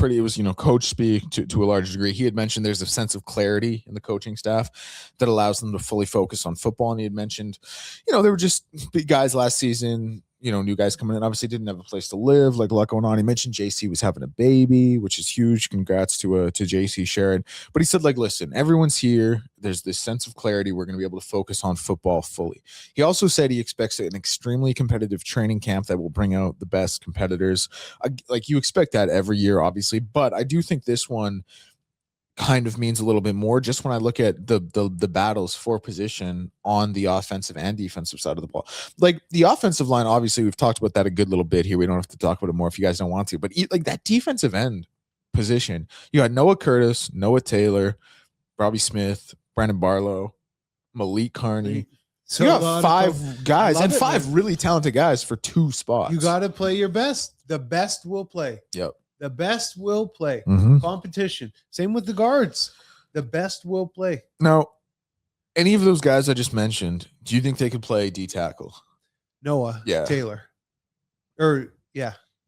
coach speak to a large degree. He had mentioned there's a sense of clarity in the coaching staff that allows them to fully focus on football. And he had mentioned, there were just big guys last season, new guys coming in, obviously didn't have a place to live, like a lot going on. He mentioned JC was having a baby, which is huge. Congrats to JC Sharon. But he said, like, listen, everyone's here. There's this sense of clarity. We're going to be able to focus on football fully. He also said he expects an extremely competitive training camp that will bring out the best competitors. Like you expect that every year, obviously, but I do think this one kind of means a little bit more just when I look at the battles for position on the offensive and defensive side of the ball. Like the offensive line, obviously we've talked about that a good little bit here. We don't have to talk about it more if you guys don't want to, but like that defensive end position, you got Noah Curtis, Noah Taylor, Robbie Smith, Brandon Barlow, Malik Carney. So you got 5 guys and 5 really talented guys for 2 spots. You got to play your best. The best will play. Yep. The best will play. Mm-hmm. Competition. Same with the guards. The best will play. Now, any of those guys I just mentioned, do you think they could play D tackle? Noah. Yeah. Taylor. No.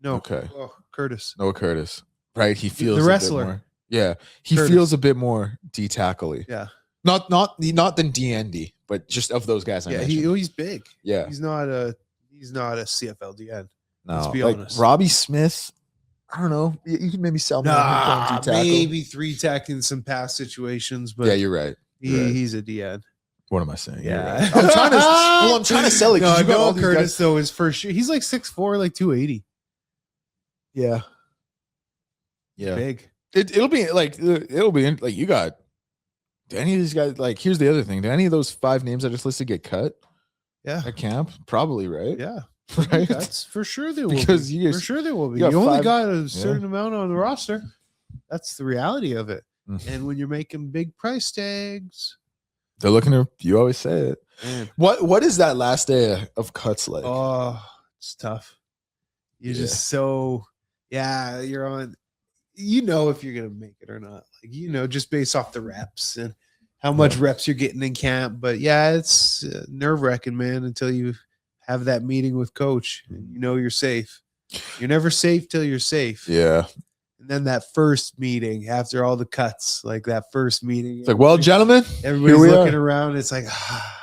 Okay. Oh, Curtis. Noah Curtis. Right. He feels the a wrestler. bit more. Yeah. He Curtis. feels a bit more D tackle-y. Yeah. Not than DND, but just of those guys I mentioned. He's big. Yeah. He's not a CFL DN. No. Let's be like honest. Robbie Smith, I don't know. You can maybe sell me on him playing D-tackle. Maybe 3-tech in some past situations, but yeah, you're right. He's a DN. What am I saying? Yeah. Right. I'm trying to sell it. No, Noah Curtis though is for sure. He's like 6'4", like 280. Yeah. Yeah. Big. It'll be like you got. Do any of these guys, like, here's the other thing. Do any of those 5 names I just listed get cut? Yeah. At camp? Probably, right? Yeah. Right? That's for sure they will because be. For sure they will be. You You only 5 got a certain amount on the roster. That's the reality of it. Mm. And when you're making big price tags, they're looking to, you always say it. Man. What is that last day of cuts like? Oh, it's tough. You're just you're on, if you're going to make it or not. Like, just based off the reps and how much reps you're getting in camp. But yeah, it's nerve wracking, man, until you have that meeting with coach and you're safe. You're never safe till you're safe. Yeah. And then that first meeting after all the cuts, like that first meeting. It's like, well, gentlemen, everybody's looking around. It's like,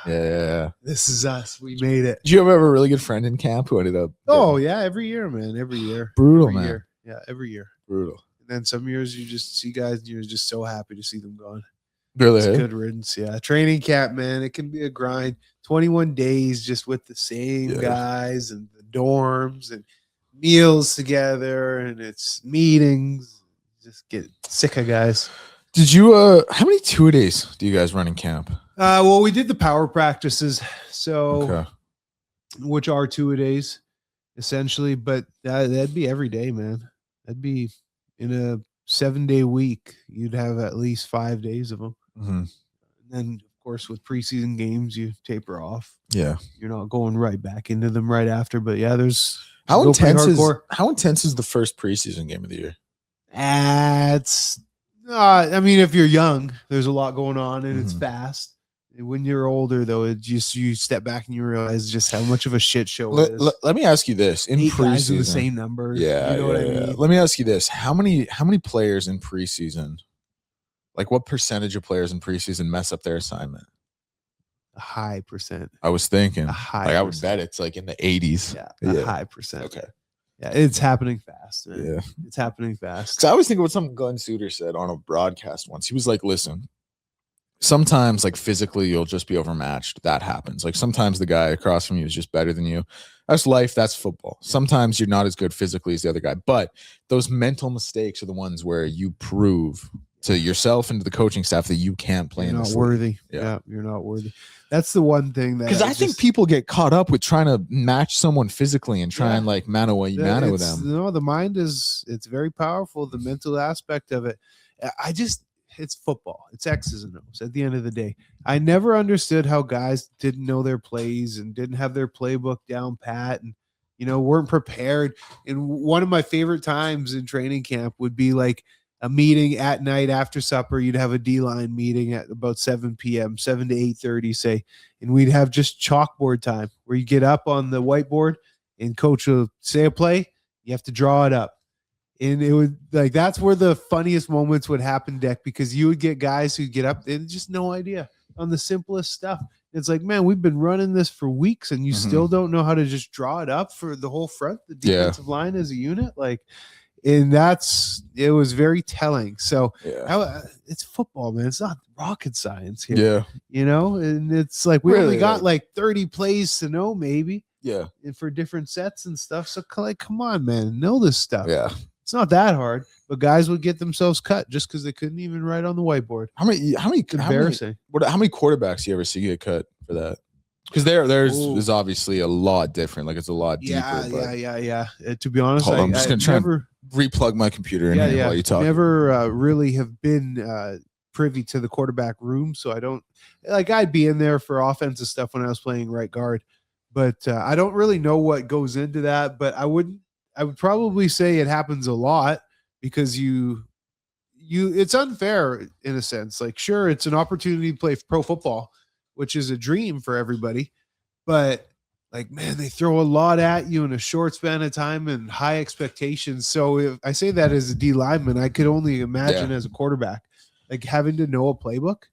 yeah, this is us. We made it. Did you ever have a really good friend in camp who ended up? Oh yeah, every year, man. Every year. Brutal, every man. Year. Yeah, every year. Brutal. And then some years you just see guys and you're just so happy to see them gone. Really? It's good riddance. Yeah. Training camp, man. It can be a grind. 21 days just with the same guys and the dorms and meals together and it's meetings. Just get sick of guys. Did you how many 2-a-days do you guys run in camp? Well, we did the power practices, so which are 2-a-days essentially, but that'd be every day, man. That'd be in a 7-day week. You'd have at least 5 days of them. Mm-hmm. And then, of course, with preseason games, you taper off. Yeah, you're not going right back into them right after. But yeah, there's how intense is the first preseason game of the year? It's I mean, if you're young, there's a lot going on and it's fast. When you're older, though, it just you step back and you realize just how much of a shit show it is. Let me ask you this: in 8 preseason, guys with the same numbers. Yeah, you know what I mean? Let me ask you this: how many players in preseason? Like, what percentage of players in preseason mess up their assignment? A high percent. I was thinking, a high. Like, I would bet it's like in the 80s. Yeah, a high percent. Okay. Yeah, it's happening fast. Man. Yeah, it's happening fast. Because I always think of what some Glenn Suter said on a broadcast once. He was like, "Listen, sometimes like physically you'll just be overmatched. That happens. Like sometimes the guy across from you is just better than you. That's life. That's football. Sometimes you're not as good physically as the other guy, but those mental mistakes are the ones where you prove to yourself and to the coaching staff that you can't play in not this worthy. league. Yeah, you're not worthy. That's the one thing that because I think people get caught up with trying to match someone physically and try and like mano with them. No, the mind it's very powerful. The mental aspect of it. It's football. It's X's and O's at the end of the day. I never understood how guys didn't know their plays and didn't have their playbook down pat and, weren't prepared. And one of my favorite times in training camp would be like a meeting at night after supper. You'd have a D-line meeting at about 7 p.m., 7 to 8:30, say, and we'd have just chalkboard time where you get up on the whiteboard and coach will say a play. You have to draw it up. And it would that's where the funniest moments would happen, Deck, because you would get guys who get up and just no idea on the simplest stuff. It's like, man, we've been running this for weeks and you still don't know how to just draw it up for the whole front, the defensive line as a unit. And it was very telling. So it's football, man. It's not rocket science here. Yeah. And it's like we only got like 30 plays to know, maybe. Yeah. And for different sets and stuff. So come on, man. Know this stuff. Yeah. It's not that hard, but guys would get themselves cut just because they couldn't even write on the whiteboard. How many embarrassing. How many quarterbacks you ever see get cut for that? Because theirs is obviously a lot different. Like it's a lot deeper. Yeah. To be honest, I'm just gonna try and replug my computer in here while you talk. Never really have been privy to the quarterback room, so I don't I'd be in there for offensive stuff when I was playing right guard, but I don't really know what goes into that. But I would probably say it happens a lot because it's unfair in a sense. Like, sure, it's an opportunity to play pro football, which is a dream for everybody, but man, they throw a lot at you in a short span of time and high expectations. So if I say that as a D lineman, I could only imagine as a quarterback, having to know a playbook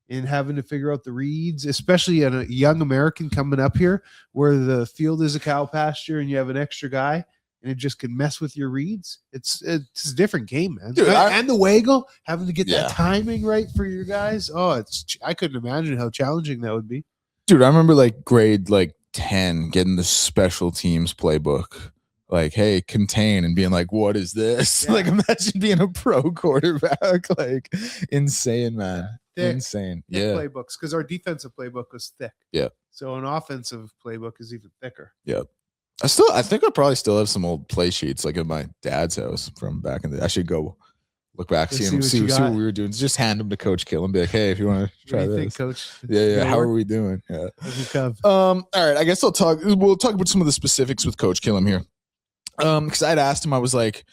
and having to figure out the reads, especially in a young American coming up here where the field is a cow pasture and you have an extra guy and it just can mess with your reads. It's a different game, man. Dude, and the waggle, having to get that timing right for your guys. Oh, I couldn't imagine how challenging that would be. Dude, I remember grade 10 getting the special teams playbook. Hey, contain, and being like, what is this? Yeah. Imagine being a pro quarterback. Insane, man. Insane. Thick playbooks, because our defensive playbook was thick. Yeah. So an offensive playbook is even thicker. Yeah. I think I probably still have some old play sheets at my dad's house from back in the day. I should go look back, see what we were doing. Just hand them to Coach Kill and be like, hey, if you want to try this. Think, Coach? Yeah. How are we doing? Yeah. All right. I guess we'll talk about some of the specifics with Coach Killam here. Because I'd asked him, I was like,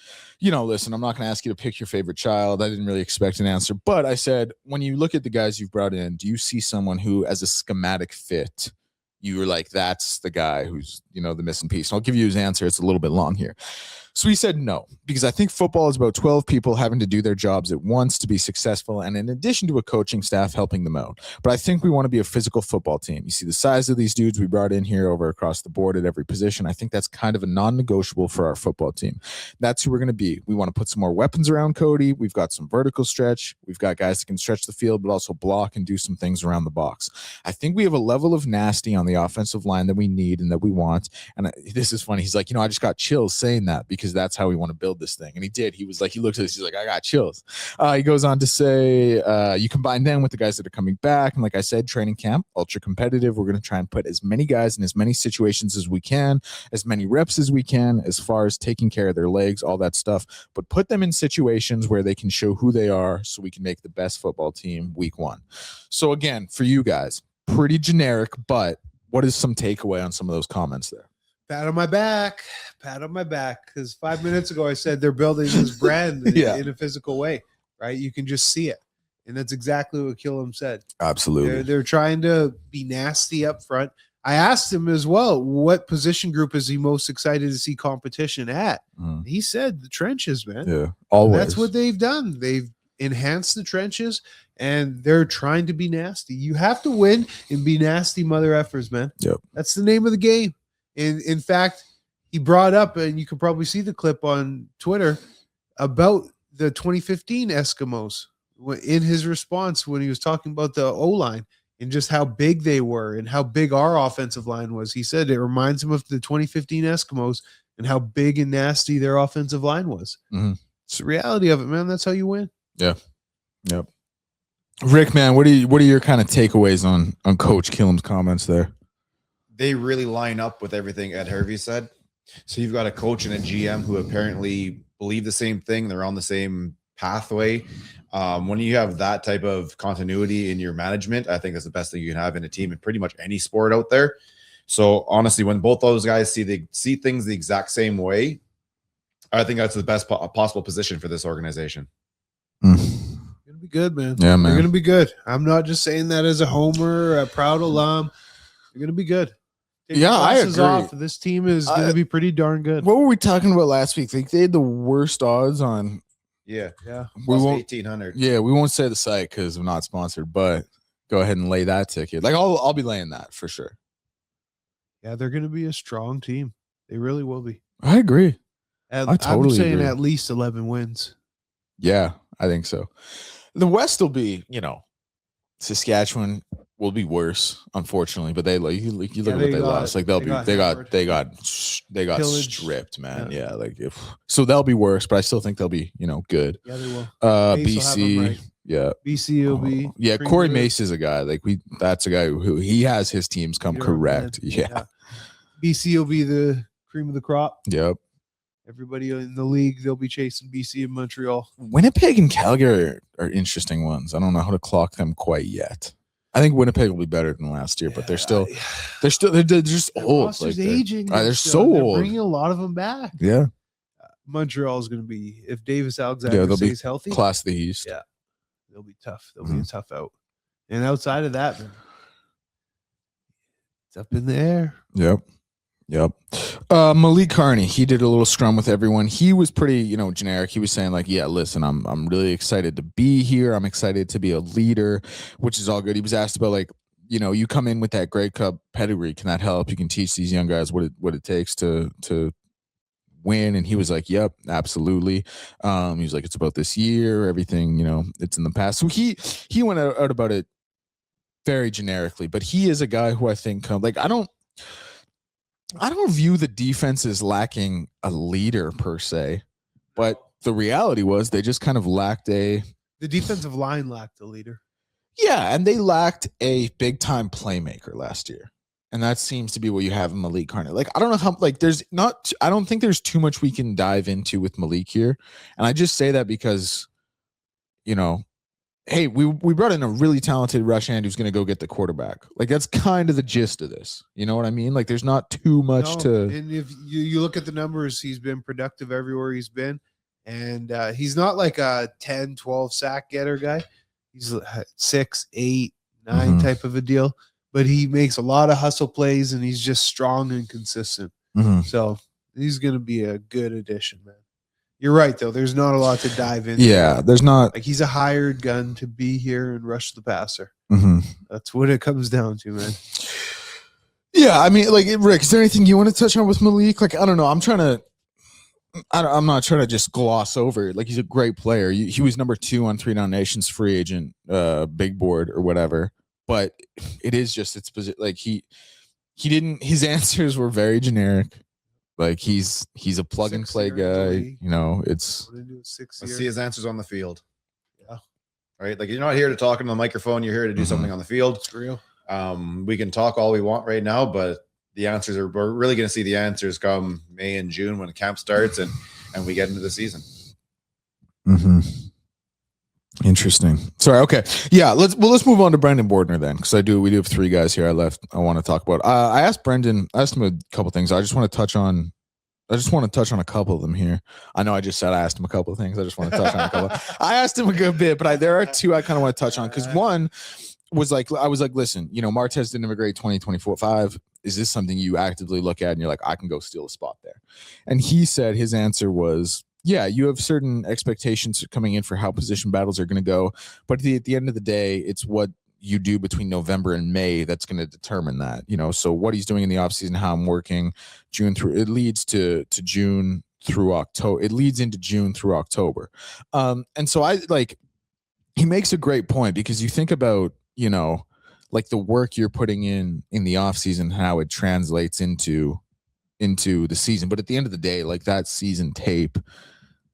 listen, I'm not going to ask you to pick your favorite child. I didn't really expect an answer, but I said, when you look at the guys you've brought in, do you see someone who, as a schematic fit, you were like, that's the guy who's, the missing piece? And I'll give you his answer. It's a little bit long here. So he said no, because I think football is about 12 people having to do their jobs at once to be successful, and in addition to a coaching staff helping them out. But I think we want to be a physical football team. You see the size of these dudes we brought in here over across the board at every position. I think that's kind of a non-negotiable for our football team. That's who we're going to be. We want to put some more weapons around Cody. We've got some vertical stretch. We've got guys that can stretch the field, but also block and do some things around the box. I think we have a level of nasty on the offensive line that we need and that we want. And this is funny. He's like, I just got chills saying that, because that's how we want to build this thing. And he did. He was like, he looked at this, he's like, I got chills. He goes on to say, you combine them with the guys that are coming back, and like I said, training camp, ultra competitive. We're going to try and put as many guys in as many situations as we can, as many reps as we can, as far as taking care of their legs, all that stuff, but put them in situations where they can show who they are, so we can make the best football team week 1. So again, for you guys, pretty generic, but what is some takeaway on some of those comments there? Pat on my back, because 5 minutes ago I said they're building this brand in a physical way, right? You can just see it, and that's exactly what Killam said. Absolutely. They're trying to be nasty up front. I asked him as well, what position group is he most excited to see competition at? He said the trenches, man. Yeah, always. That's what they've done. They've enhanced the trenches, and they're trying to be nasty. You have to win and be nasty mother effers, man. Yep. That's the name of the game. In fact, he brought up, and you can probably see the clip on Twitter about the 2015 Eskimos in his response when he was talking about the O-line and just how big they were and how big our offensive line was. He said it reminds him of the 2015 Eskimos and how big and nasty their offensive line was. Mm-hmm. It's the reality of it, man. That's how you win. Yeah. Yep. Rick, man, what are your kind of takeaways on Coach Killam's comments there? They really line up with everything Ed Hervey said. So you've got a coach and a GM who apparently believe the same thing. They're on the same pathway. When you have that type of continuity in your management, I think that's the best thing you can have in a team in pretty much any sport out there. So honestly, when both those guys see things the exact same way, I think that's the best possible position for this organization. Gonna be good, man. Yeah, man. They're gonna be good. I'm not just saying that as a homer, a proud alum. They're gonna be good. I agree. This team is gonna be pretty darn good. What were we talking about last week? Like they had the worst odds on. Yeah. We won't 1,800. Yeah, we won't say the site because we're not sponsored, but go ahead and lay that ticket. Like I'll be laying that for sure. Yeah, they're gonna be a strong team. They really will be. I agree. I totally would saying agree. at least 11 wins. Yeah, I think so. The West will be, Saskatchewan will be worse, unfortunately. But they you look at what they lost. Like they got stripped, man. Yeah, so they'll be worse, but I still think they'll be good. Yeah, they will. BC, right. yeah, BC will be. Yeah, Corey Mace is a guy that's a guy who he has his teams come correct. Yeah, BC will be the cream of the crop. Yep. Everybody in the league, they'll be chasing BC and Montreal. Winnipeg and Calgary are interesting ones. I don't know how to clock them quite yet. I think Winnipeg will be better than last year, but they're just old. Like aging. They're so old. Bringing a lot of them back. Yeah. Montreal is going to be, if Davis Alexander stays healthy, class of the East. Yeah, they'll be tough. They'll be a tough out. And outside of that, man, it's up in the air. Yep. Malik Carney, he did a little scrum with everyone. He was pretty, generic. He was saying listen, I'm really excited to be here. I'm excited to be a leader, which is all good. He was asked about you come in with that Grey Cup pedigree. Can that help? You can teach these young guys what it takes to win. And he was like, yep, absolutely. He was like, it's about this year, everything, it's in the past. So he went out about it very generically, but he is a guy who I think I don't view the defense as lacking a leader per se, but the reality was they just kind of lacked the defensive line lacked a leader. Yeah, and they lacked a big time playmaker last year. And that seems to be what you have in Malik Carney. I don't know how I don't think there's too much we can dive into with Malik here. And I just say that because, hey, we brought in a really talented rush hand who's going to go get the quarterback. That's kind of the gist of this. You know what I mean? There's not too much to. And if you look at the numbers, he's been productive everywhere he's been. And he's not like a 10, 12 sack getter guy. He's 6, 8, 9 type of a deal. But he makes a lot of hustle plays, and he's just strong and consistent. So he's going to be a good addition, man. You're right, though. There's not a lot to dive into. Yeah, there's not. He's a hired gun to be here and rush the passer. That's what it comes down to, man. Yeah, I mean, Rick, is there anything you want to touch on with Malik? I don't know. I'm not trying to just gloss over it. He's a great player. He was number 2 on 3 Down Nation's free agent big board or whatever. But it is just he didn't. His answers were very generic. He's a plug and play guy. Let's see his answers on the field. Yeah. Right. You're not here to talk into the microphone. You're here to do something on the field. It's real. We can talk all we want right now, but the answers we're really going to see the answers come May and June when camp starts and we get into the season. Interesting. Sorry. Okay. Yeah. Let's move on to Brendan Bordner then, because we do have 3 guys here I want to talk about. I asked him a couple things. I just want to touch on a couple of them here. I know I just said I asked him a couple of things. I just want to touch on a couple. I asked him a good bit, but there are 2 I kind of want to touch on, because one was I was like, listen, Martez didn't have a great 2024-5. Is this something you actively look at and you're like, I can go steal a spot there? And he said his answer was, yeah, you have certain expectations coming in for how position battles are going to go. But at the end of the day, it's what you do between November and May that's going to determine that, so what he's doing in the offseason, how I'm working it leads to June through October. It leads into June through October. And so he makes a great point, because you think about, like the work you're putting in the offseason, how it translates into the season. But at the end of the day, like that season tape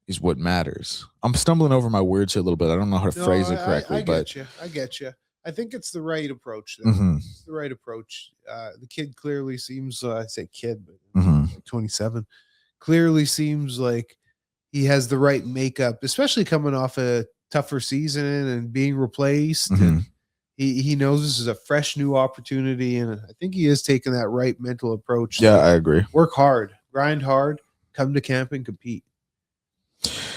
is what matters. I'm stumbling over my words here a little bit. I don't know how to phrase it correctly. I get you. I think it's the right approach. It's the right approach. The kid clearly seems, I say kid, but like 27, clearly seems like he has the right makeup, especially coming off a tougher season and being replaced. And he knows this is a fresh new opportunity. And I think he is taking that right mental approach. Yeah, I agree. Work hard, grind hard, come to camp and compete.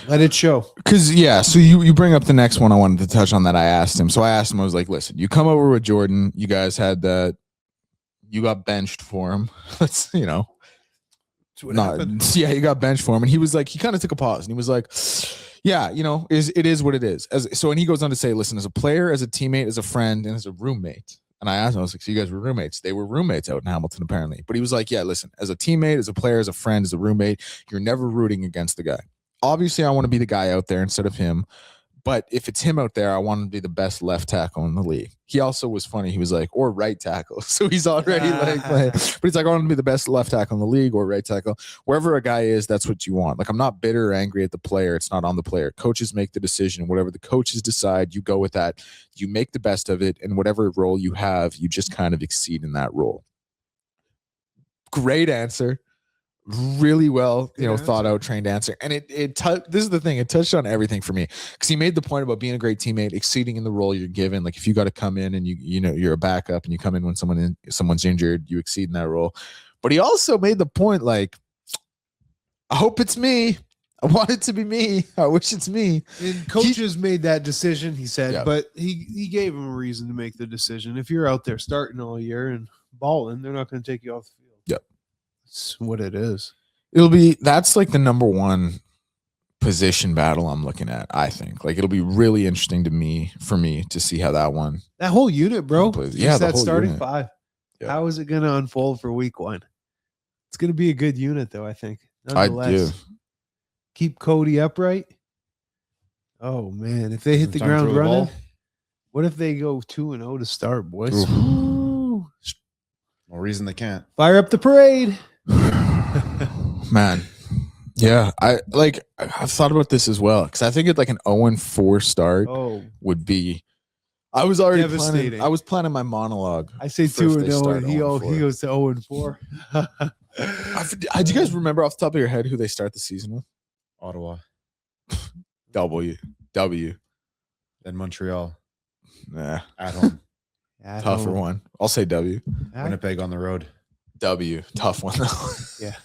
Let it show. Because, so you bring up the next one I wanted to touch on that I asked him. So I asked him, I was like, listen, you come over with Jordan. You guys had that. You got benched for him. Let's, you got benched for him. And he was like, he kind of took a pause and he was like, it is what it is. And he goes on to say, listen, as a player, as a teammate, as a friend, and as a roommate. And I asked him, I was like, so you guys were roommates? They were roommates out in Hamilton, apparently. But he was like, yeah, listen, as a teammate, as a player, as a friend, as a roommate, you're never rooting against the guy. Obviously, I want to be the guy out there instead of him. But if it's him out there, I want him to be the best left tackle in the league. He also was funny. He was like, or right tackle. So he's already playing. But he's like, I want him to be the best left tackle in the league or right tackle. Wherever a guy is, that's what you want. Like, I'm not bitter or angry at the player. It's not on the player. Coaches make the decision. Whatever the coaches decide, you go with that. You make the best of it. And whatever role you have, you just kind of exceed in that role. Great answer. Really well, thought out, trained answer. And this is the thing, it touched on everything for me, because he made the point about being a great teammate, exceeding in the role you're given. Like if you got to come in and you're a backup and you come in when someone's injured, you exceed in that role. But he also made the point, like, I hope it's me. I want it to be me. I wish it's me. And coaches made that decision, he said, but he gave him a reason to make the decision. If you're out there starting all year and balling, they're not going to take you off the field. Yep. That's what it is. That's like the number one position battle I'm looking at, I think. Like, it'll be really interesting for me to see how that whole unit, bro. Plays. That starting unit. Five. Yeah. How is it going to unfold for week one? It's going to be a good unit, though, I think. I do. Keep Cody upright. Oh, man. If they hit the ground running, what if they go 2-0 to start, boys? No reason they can't. Fire up the parade. Man. Yeah. I've thought about this as well, because I think it's like an 0-4 start would be. I was already planning my monologue. I say 2-0 and he goes to 0-4. Do you guys remember off the top of your head who they start the season with? Ottawa. W. Then Montreal. Nah. At home. Tougher one. I'll say W. Winnipeg on the road. W. Tough one, though. Yeah.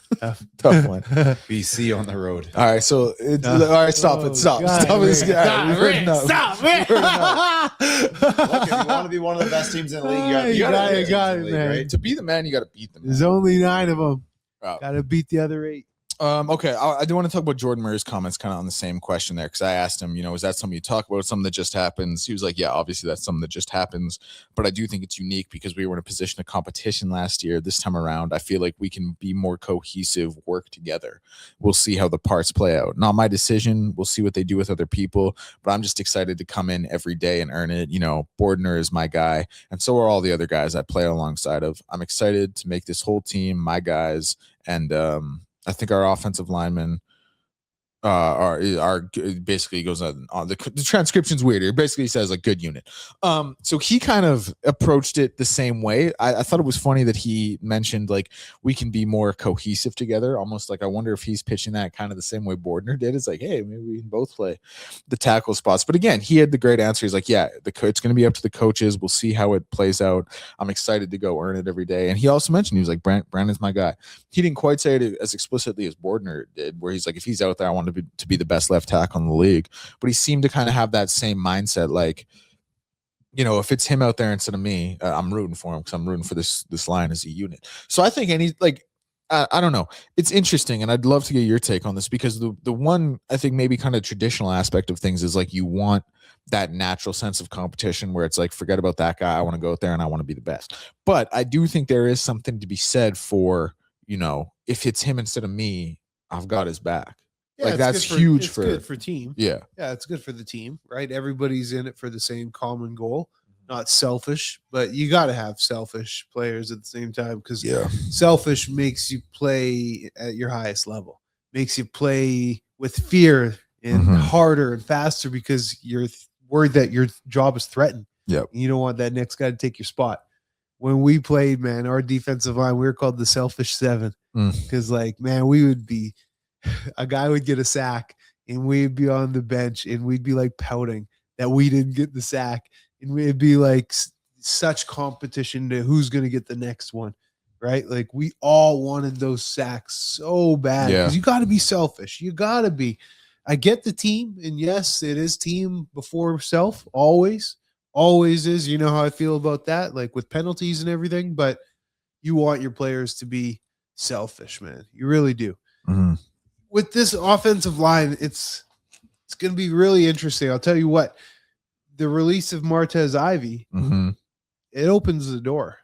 Tough one. BC on the road. All right. So, all right. Stop it. Stop this guy. Stop it. Look, if you want to be one of the best teams in the league, you got it, man. Right? To be the man, you got to beat them. There's only 9 of them. Wow. Got to beat the other 8. Okay, I do want to talk about Jordan Murray's comments kind of on the same question there, because I asked him, is that something you talk about, something that just happens? He was like, yeah, obviously that's something that just happens, but I do think it's unique because we were in a position of competition last year. This time around, I feel like we can be more cohesive, work together. We'll see how the parts play out. Not my decision. We'll see what they do with other people, but I'm just excited to come in every day and earn it. Bordner is my guy, and so are all the other guys I play alongside of. I'm excited to make this whole team my guys, and I think our offensive linemen are basically goes on the transcription's weird. It basically says like good unit. So he kind of approached it the same way. I thought it was funny that he mentioned like we can be more cohesive together. Almost like I wonder if he's pitching that kind of the same way Bordner did. It's like, hey, maybe we can both play the tackle spots. But again, he had the great answer. He's like, yeah, it's going to be up to the coaches. We'll see how it plays out. I'm excited to go earn it every day. And he also mentioned, he was like, Brandon's my guy. He didn't quite say it as explicitly as Bordner did, where he's like, if he's out there, I want to be the best left tackle in the league. But he seemed to kind of have that same mindset, like, if it's him out there instead of me, I'm rooting for him because I'm rooting for this line as a unit. So I think I don't know. It's interesting, and I'd love to get your take on this, because the one I think maybe kind of traditional aspect of things is like you want that natural sense of competition where it's like, forget about that guy. I want to go out there and I want to be the best. But I do think there is something to be said for, if it's him instead of me, I've got his back. Yeah, like that's huge it's good for team. Yeah. Yeah, it's good for the team, right? Everybody's in it for the same common goal. Not selfish, but you got to have selfish players at the same time because selfish makes you play at your highest level, makes you play with fear and harder and faster because you're worried that your job is threatened. Yep. You don't want that next guy to take your spot. When we played, man, our defensive line, we were called the selfish seven because, we would be a guy would get a sack and we'd be on the bench and we'd be like pouting that we didn't get the sack. And it'd be like such competition to who's going to get the next one, right? Like we all wanted those sacks so bad because you got to be selfish. You got to be. I get the team, and yes, it is team before self. Always is. You know how I feel about that, like with penalties and everything. But you want your players to be selfish, man. You really do. Mm-hmm. With this offensive line, it's going to be really interesting. I'll tell you what. The release of Martez Ivy, it opens the door.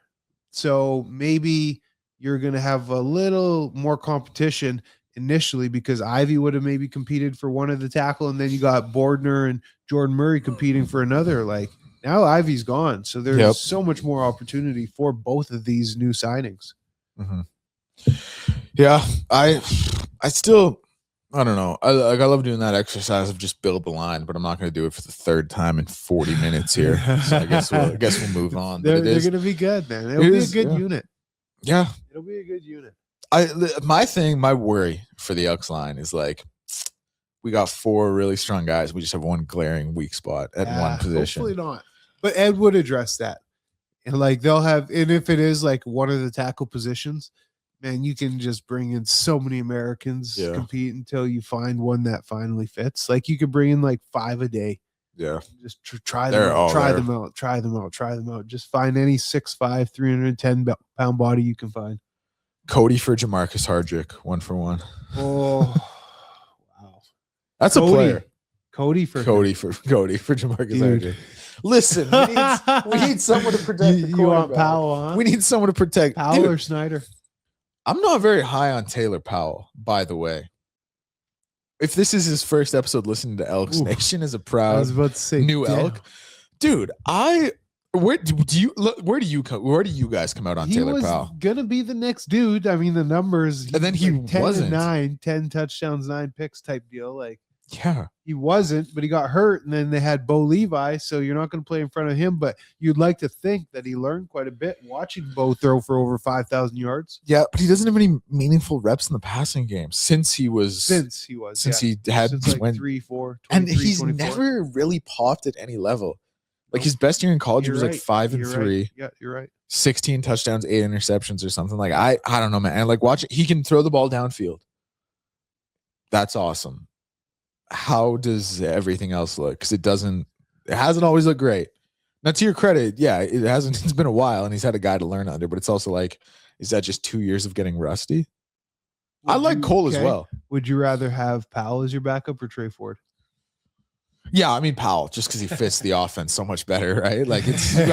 So maybe you're going to have a little more competition initially because Ivy would have maybe competed for one of the tackle, and then you got Bordner and Jordan Murray competing for another. Like now Ivy's gone. So there's so much more opportunity for both of these new signings. Yeah. I still... I don't know. I love doing that exercise of just build the line, but I'm not going to do it for the third time in 40 minutes here. So I guess we'll move on. They're going to be good, man. It'll be a good unit. Yeah, it'll be a good unit. My worry for the Elks line is like we got 4 really strong guys. We just have one glaring weak spot at one position. Hopefully not. But Ed would address that, and they'll have. And if it is like one of the tackle positions. Man, you can just bring in so many Americans compete until you find one that finally fits. Like you could bring in 5 a day. Yeah. Just try them out. Try them out. Just find any 6'5", 310-pound body you can find. Cody for Jamarcus Hardrick, 1-for-1. Oh, wow. That's a player. Cody for Jamarcus Hardrick. Listen, we need someone to protect the quarterback. You want Powell, huh? We need someone to protect Powell or Snyder. I'm not very high on Taylor Powell, by the way. If this is his first episode listening to ElksNation as a proud I was about to say, new Elk, dude, where do you guys come out on Taylor Powell? He was gonna be the next dude. I mean, the numbers, and then he wasn't 10 touchdowns, 9 picks type deal. Yeah, he wasn't, but he got hurt, and then they had Bo Levi, so you're not going to play in front of him. But you'd like to think that he learned quite a bit watching Bo throw for over 5,000 yards. Yeah, but he doesn't have any meaningful reps in the passing game since he had 3, 4, and he's 24. Never really popped at any level. Like his best year in college was 5 and 3. Right. Yeah, you're right. 16 touchdowns, 8 interceptions, or something. I don't know, man. And watch it. He can throw the ball downfield. That's awesome. How does everything else look? Because it hasn't always looked great. Now, to your credit, it hasn't. It's been a while, and he's had a guy to learn under. But it's also is that just 2 years of getting rusty? I like Cole as well. Would you rather have Powell as your backup or Trey Ford? Yeah, I mean Powell, just because he fits the offense so much better, right? I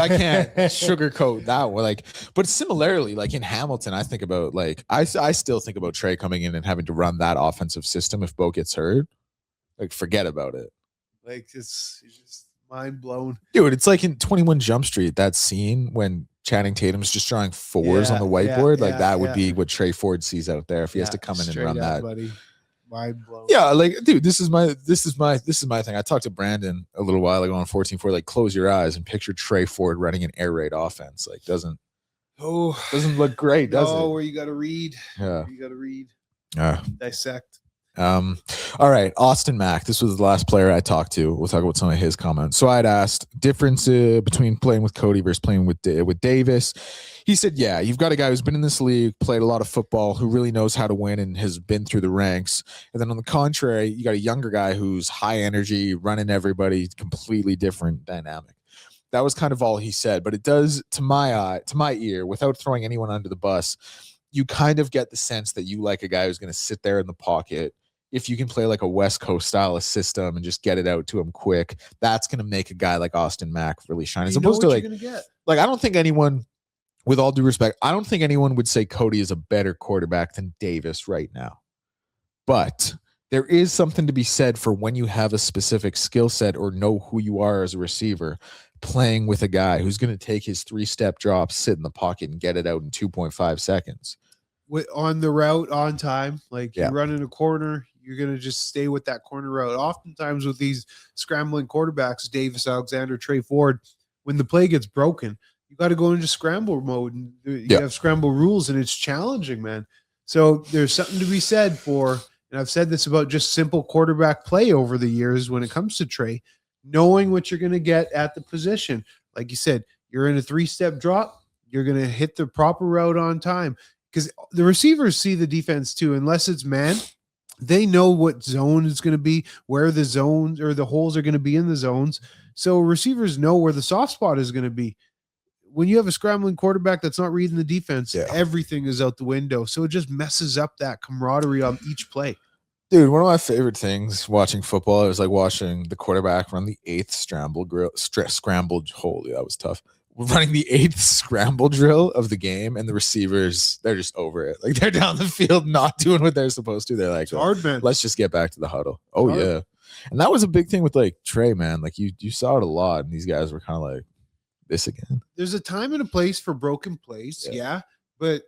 can't sugarcoat that one. But similarly, in Hamilton, I think about I still think about Trey coming in and having to run that offensive system if Bo gets hurt. Forget about it. It's just mind blown. Dude, it's like in 21 Jump Street, that scene when Channing Tatum's just drawing 4s on the whiteboard. That would be what Trey Ford sees out there if he has to come in and run that. Buddy. Mind blown. Yeah, dude, this is my thing. I talked to Brandon a little while ago on 14-4. Close your eyes and picture Trey Ford running an air raid offense. Doesn't look great, does it? Where you gotta read. Yeah. You gotta read. Dissect. All right, Austin Mack. This was the last player I talked to. We'll talk about some of his comments. So I'd asked difference between playing with Cody versus playing with Davis. He said, yeah, you've got a guy who's been in this league, played a lot of football, who really knows how to win and has been through the ranks. And then on the contrary, you got a younger guy who's high energy, running everybody, completely different dynamic. That was kind of all he said. But it does, to my ear, without throwing anyone under the bus, you kind of get the sense that you like a guy who's going to sit there in the pocket if you can play like a West Coast style of system and just get it out to him quick, that's going to make a guy like Austin Mack really shine. As opposed to like I don't think anyone, with all due respect, I don't think anyone would say Cody is a better quarterback than Davis right now. But there is something to be said for when you have a specific skill set or know who you are as a receiver, playing with a guy who's going to take his 3-step drop, sit in the pocket, and get it out in 2.5 seconds. On the route, on time, like you run in a corner, you're going to just stay with that corner route. Oftentimes with these scrambling quarterbacks, Davis, Alexander, Trey Ford, when the play gets broken, you got to go into scramble mode, and you have scramble rules, and it's challenging, man. So there's something to be said for, and I've said this about just simple quarterback play over the years when it comes to Trey, knowing what you're going to get at the position. Like you said, you're in a 3-step drop, you're going to hit the proper route on time, because the receivers see the defense too. Unless it's man, they know what zone is going to be, where the zones or the holes are going to be in the zones. So receivers know where the soft spot is going to be. When you have a scrambling quarterback that's not reading the defense, everything is out the window. So it just messes up that camaraderie on each play. Dude, one of my favorite things watching football is like watching the quarterback run the 8th scramble. Holy, that was tough. Running the 8th scramble drill of the game, and the receivers, they're just over it. Like they're down the field, not doing what they're supposed to. They're like, hard, man. Let's just get back to the huddle. Oh yeah. And that was a big thing with like Trey, man. Like you saw it a lot, and these guys were kind of like, this again. There's a time and a place for broken plays. Yeah. But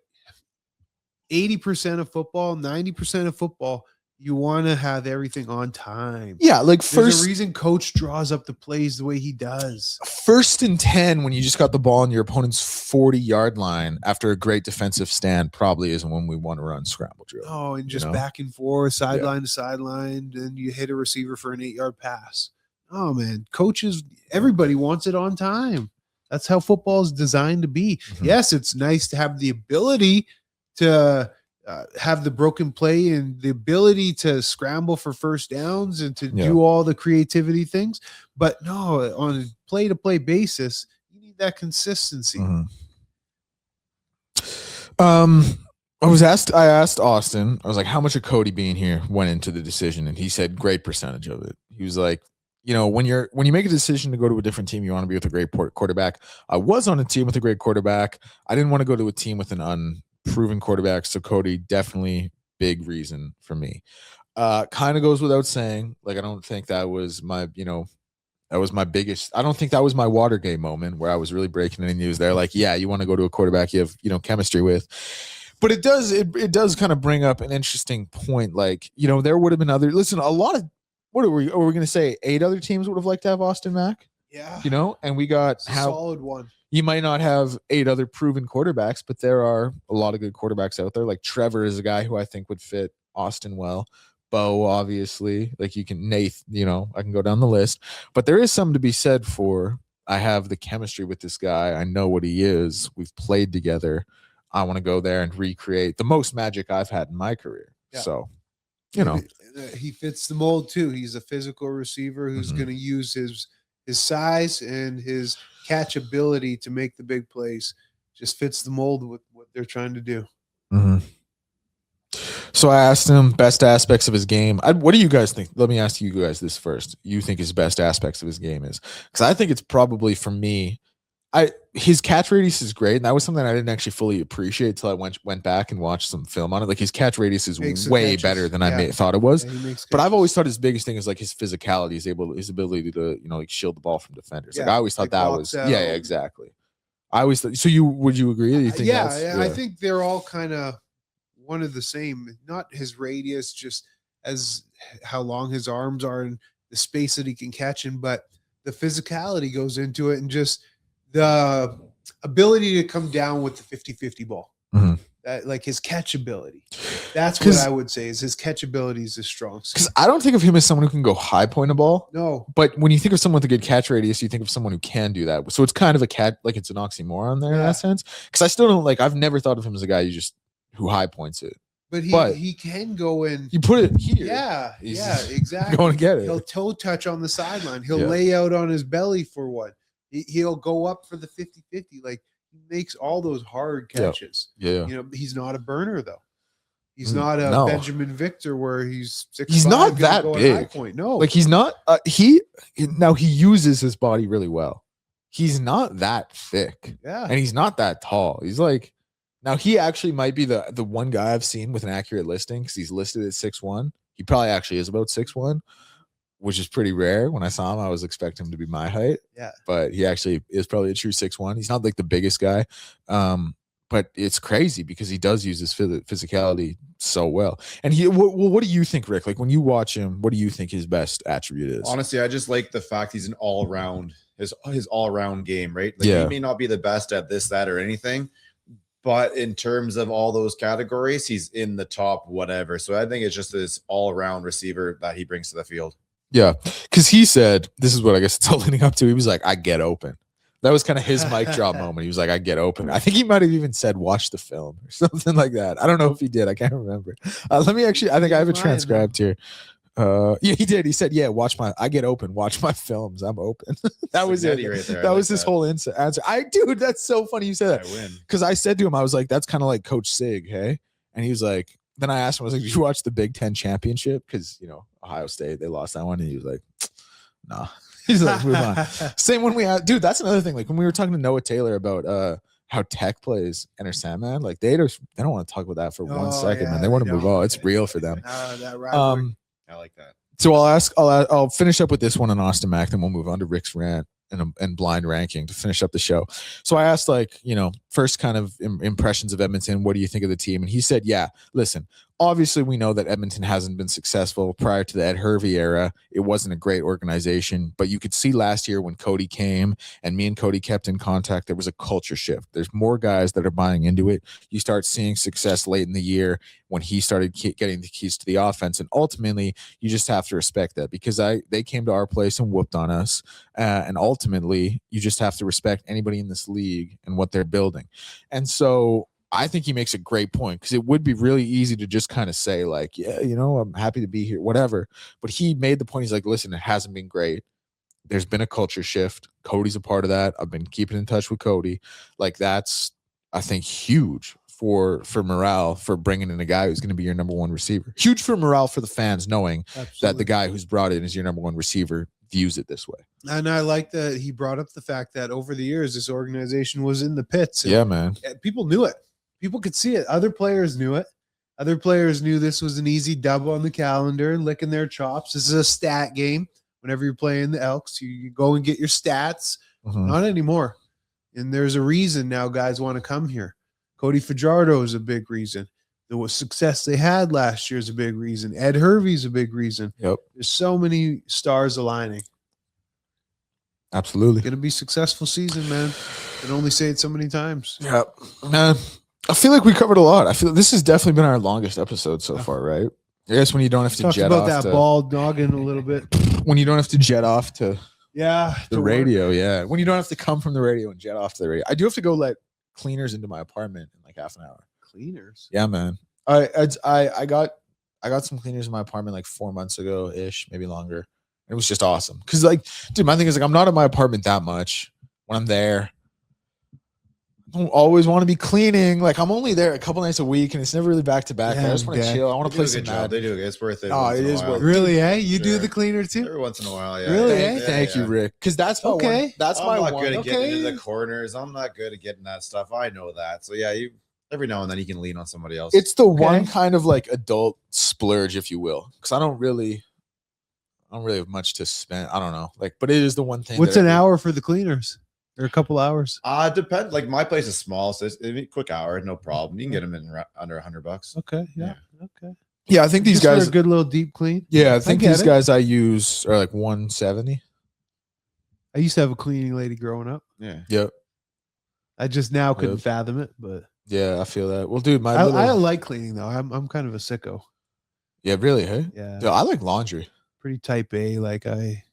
80% of football, 90% of football, you want to have everything on time. Yeah, like there's a reason coach draws up the plays the way he does. 1st and 10 when you just got the ball on your opponent's 40-yard line after a great defensive stand probably isn't when we want to run scramble drill. Oh, and just back and forth, sideline to sideline, then you hit a receiver for an 8-yard pass. Oh man, coaches, everybody wants it on time. That's how football is designed to be. Mm-hmm. Yes, it's nice to have the ability to have the broken play and the ability to scramble for first downs and to do all the creativity things. But no, on a play-to-play basis, you need that consistency. Mm-hmm. I asked Austin, I was like, how much of Cody being here went into the decision? And he said, great percentage of it. He was like, you know, when you make a decision to go to a different team, you want to be with a great quarterback. I was on a team with a great quarterback. I didn't want to go to a team with an unproven quarterback. So Cody, definitely big reason for me. Kind of goes without saying. Like, I don't think that was my biggest. I don't think that was my Watergate moment where I was really breaking any news there. Like, yeah, you want to go to a quarterback you have, chemistry with. But it does kind of bring up an interesting point. Like, there would have been a lot of, what are we going to say? 8 other teams would have liked to have Austin Mack. Yeah. And we got solid one. You might not have 8 other proven quarterbacks, but there are a lot of good quarterbacks out there. Like Trevor is a guy who I think would fit Austin well. Bo, obviously, like you can Nath, I can go down the list, but there is something to be said for, I have the chemistry with this guy. I know what he is. We've played together. I want to go there and recreate the most magic I've had in my career. Yeah. So, he fits the mold too. He's a physical receiver who's going to use his size and his catchability to make the big plays. Just fits the mold with what they're trying to do. Mm-hmm. So I asked him best aspects of his game. What do you guys think? Let me ask you guys this first. You think his best aspects of his game is? Because I think it's probably, for me, his catch radius is great, and that was something I didn't actually fully appreciate until I went back and watched some film on it. Like his catch radius is way better than I thought it was. But I've always thought his biggest thing is like his physicality, his ability to like shield the ball from defenders. Like I always thought that was exactly. I always thought. So would you agree? You think I think they're all kind of one of the same. Not his radius, just as how long his arms are and the space that he can catch in, but the physicality goes into it, and just the ability to come down with the 50-50 ball. Mm-hmm. That, like his catchability. That's what I would say is his catchability is his strong suit. Because I don't think of him as someone who can go high point a ball. No. But when you think of someone with a good catch radius, you think of someone who can do that. So it's kind of it's an oxymoron there in that sense. Because I still don't I've never thought of him as a guy who high points it. But he can go in. You put it here. Yeah, exactly. Going to get it. He'll toe touch on the sideline. He'll lay out on his belly for one. He'll go up for the 50-50. Like, he makes all those hard catches. Yeah. He's not a burner though. He's not a Benjamin Victor where he's 6'5", he's not that big. Point. No, like he's not. He uses his body really well. He's not that thick. Yeah, and he's not that tall. He's like, now he actually might be the one guy I've seen with an accurate listing because he's listed at 6'1". He probably actually is about 6'1", which is pretty rare. When I saw him, I was expecting him to be my height. Yeah, but he actually is probably a true 6'1". He's not like the biggest guy. But it's crazy because he does use his physicality so well. And what do you think, Rick? Like when you watch him, what do you think his best attribute is? Honestly, I just like the fact he's an all-around, his all-around game, right? Like he may not be the best at this, that, or anything, but in terms of all those categories, he's in the top whatever. So I think it's just this all-around receiver that he brings to the field. Yeah, because he said, this is what I guess it's all leading up to. He was like, I get open. That was kind of his mic drop moment. He was like, I get open. I think he might have even said, watch the film or something like that. I don't know if he did. I can't remember. Let me actually, I think I have it transcribed here. Yeah, he did. He said, yeah, I get open. Watch my films. I'm open. That was it. Right there. That was his whole answer. Dude, that's so funny you said that. I win. Because I said to him, I was like, that's kind of like Coach Sig, hey? And he was like, then I asked him, I was like, did you watch the Big Ten championship? Because, Ohio State, they lost that one. And he was like, nah. He's like, move on. Same when dude, that's another thing. Like when we were talking to Noah Taylor about how Tech plays Enter Sandman, like they don't want to talk about that for 1 second, man. They want to move on. It's real for them. I like that. So I'll finish up with this one on Austin Mack, then we'll move on to Rick's rant and blind ranking to finish up the show. So I asked, first kind of impressions of Edmonton. What do you think of the team? And he said, yeah, listen, obviously we know that Edmonton hasn't been successful prior to the Ed Hervey era. It wasn't a great organization, but you could see last year when Cody came and me and Cody kept in contact, there was a culture shift. There's more guys that are buying into it. You start seeing success late in the year when he started getting the keys to the offense. And ultimately you just have to respect that because they came to our place and whooped on us. And ultimately you just have to respect anybody in this league and what they're building. And so I think he makes a great point because it would be really easy to just kind of say like, yeah, I'm happy to be here, whatever. But he made the point. He's like, listen, it hasn't been great. There's been a culture shift. Cody's a part of that. I've been keeping in touch with Cody. Like that's, I think, huge for morale for bringing in a guy who's going to be your number one receiver. Huge for morale for the fans knowing that the guy who's brought in as your number one receiver views it this way. And I like that he brought up the fact that over the years, this organization was in the pits. Yeah, man. People knew it. People could see it. Other players knew it. Other players knew this was an easy dub on the calendar, licking their chops. This is a stat game. Whenever you're playing the Elks, you go and get your stats. Mm-hmm. Not anymore. And there's a reason now guys want to come here. Cody Fajardo is a big reason. The success they had last year is a big reason. Ed Hervey is a big reason. Yep. There's so many stars aligning. Absolutely. Going to be a successful season, man. I can only say it so many times. Yep. Man. I feel like we covered a lot. I feel like this has definitely been our longest episode so far, right? I guess when you don't have to jet off about that ball noggin a little bit. When you don't have to jet off to the radio, yeah. When you don't have to come from the radio and jet off to the radio. I do have to go let cleaners into my apartment in like half an hour. Cleaners? Yeah, man. I got some cleaners in my apartment like 4 months ago ish, maybe longer. It was just awesome. Cause like, dude, my thing is like I'm not in my apartment that much. When I'm there, I don't always want to be cleaning. Like I'm only there a couple nights a week, and it's never really back to back. I just want to chill. I want to play some Madden. They do. It's worth it. Oh, it is worth it. Really? Eh? You do the cleaner too? Every once in a while, yeah. Really? Thank you, Rick. Because that's my one. That's my one. I'm not good at getting into the corners. I'm not good at getting that stuff. I know that. So yeah, every now and then you can lean on somebody else. It's the one kind of like adult splurge, if you will. Because I don't really have much to spend. I don't know. Like, but it is the one thing. What's an hour for the cleaners? Or a couple hours? Depends. Like my place is small, so it's a quick hour, no problem. You can get them in under $100. Okay. Yeah. Okay. Yeah, I think these guys for a good little deep clean. Yeah, I think these guys I use are like 170. I used to have a cleaning lady growing up. Yeah. Yep. I just now couldn't fathom it, but yeah, I feel that. Well, dude, I like cleaning though. I'm kind of a sicko. Yeah, really, hey? Yeah. Dude, I like laundry. Pretty type A. Like I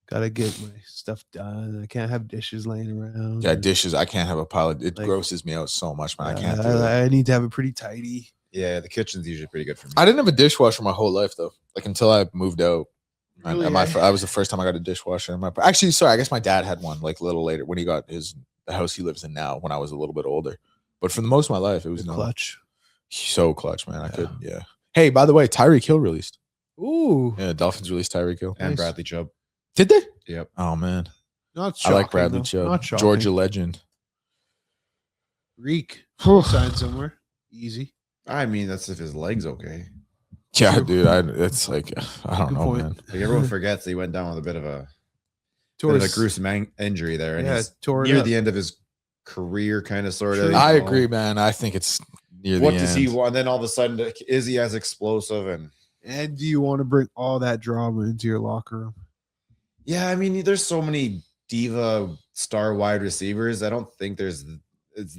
gotta get my stuff done. I can't have dishes laying around. Yeah, dishes. I can't have a pile of it. Grosses me out so much, man. I can't do it. I need to have it pretty tidy. Yeah, the kitchen's usually pretty good for me. I didn't have a dishwasher my whole life though. Like until I moved out. Really? I was the first time I got a dishwasher. Actually, sorry, I guess my dad had one like a little later when he got the house he lives in now when I was a little bit older. But for the most of my life, it was clutch. So clutch, man. I could, yeah. Hey, by the way, Tyreek Hill released. Ooh. Yeah, Dolphins released Tyreek Hill. And Nice. Bradley Chubb. Did they? Yep. Oh, man. Not shocking, I like Bradley though. Chubb. Not shocking. Georgia legend. Reek. Sign somewhere. Easy. I mean, that's if his leg's okay. Yeah, True. dude. It's like, I don't Good know, point. man. Like everyone forgets he went down with a bit of a gruesome injury there, and he's tore it near up. the end of his career, kind of, sort of. Sure. I agree, man. I think it's near What the does end. he want? Then all of a sudden, is he as explosive? And do you want to bring all that drama into your locker room? Yeah, I mean, there's so many diva star wide receivers. I don't think it's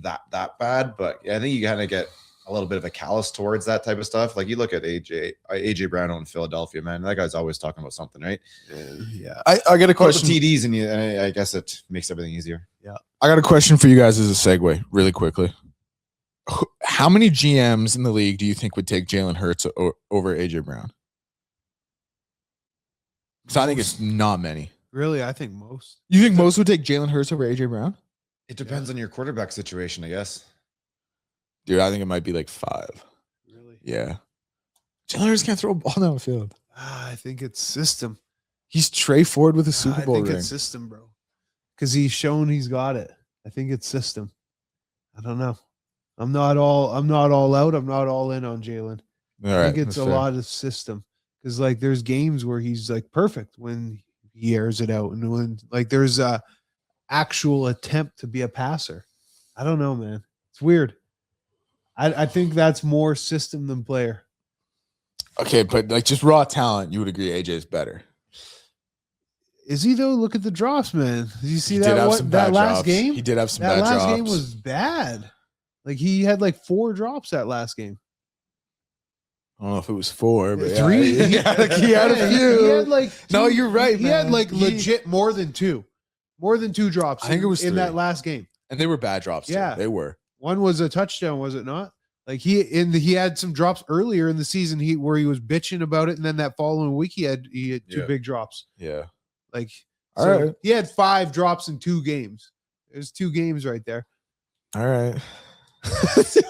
that bad, but I think you kind of get a little bit of a callous towards that type of stuff. Like you look at AJ Brown in Philadelphia, man. That guy's always talking about something, right? Yeah. I got a Put up question. TDs, and I guess it makes everything easier. I got a question for you guys as a segue, really quickly. How many GMs in the league do you think would take Jalen Hurts over AJ Brown? So I think it's not many. Really, I think most. You think most would take Jalen Hurts over AJ Brown? It depends on your quarterback situation, I guess. Dude, I think it might be like 5. Really? Yeah. Jalen Hurts can't throw a ball down the field. I think it's system. He's Trey Ford with a Super I Bowl think ring. it's system, bro. Because he's shown he's got it. I think it's system. I don't know. I'm not all out. I'm not all in on Jalen. All I right, think it's that's a fair. lot of system. Because like there's games where he's like perfect when he airs it out, and when like there's a actual attempt to be a passer. I don't know, man. It's weird. I think that's more system than player. Okay, but like just raw talent, you would agree AJ is better. Is he though? Look at the drops, man. Did you see He did that? have some bad last drops. game? He did have some That bad last drops. game was bad. Like he had like 4 drops that last game. I don't know if it was 4, but 3. Yeah, he had a few. He had like No, 2 you're right, He had man. like He- legit more than 2 drops. I think it was in 3. that last game. And they were bad drops. Too. Yeah. They were. One was a touchdown, was it not? Like he had some drops earlier in the season where he was bitching about it, and then that following week he had 2 Yeah. big drops. Yeah. Like All so right. he had 5 drops in 2 games. There's 2 games right there. All right.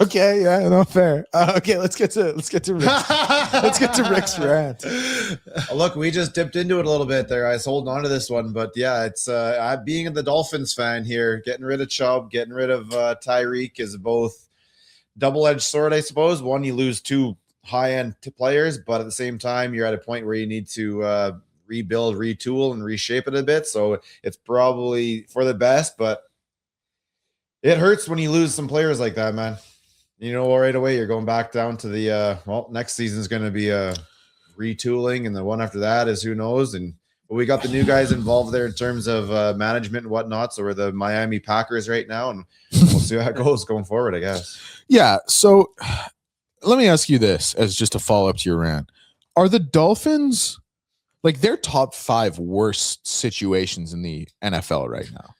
Okay. Yeah. No fair. Okay. Let's get to Rick's, let's get to Rick's rant. Look, we just dipped into it a little bit there. I was holding on to this one, but yeah, it's being the Dolphins fan here, getting rid of Chubb, getting rid of Tyreek is both double-edged sword, I suppose. One, you lose 2 high-end players, but at the same time, you're at a point where you need to rebuild, retool, and reshape it a bit. So it's probably for the best, but it hurts when you lose some players like that, man. You know, right away you're going back down to the next season is going to be a retooling, and the one after that is who knows. And but we got the new guys involved there in terms of management and whatnot. So we're the Miami Packers right now, and we'll see how it goes going forward, I guess. Yeah. So let me ask you this as just a follow up to your rant. Are the Dolphins like their top 5 worst situations in the NFL right now?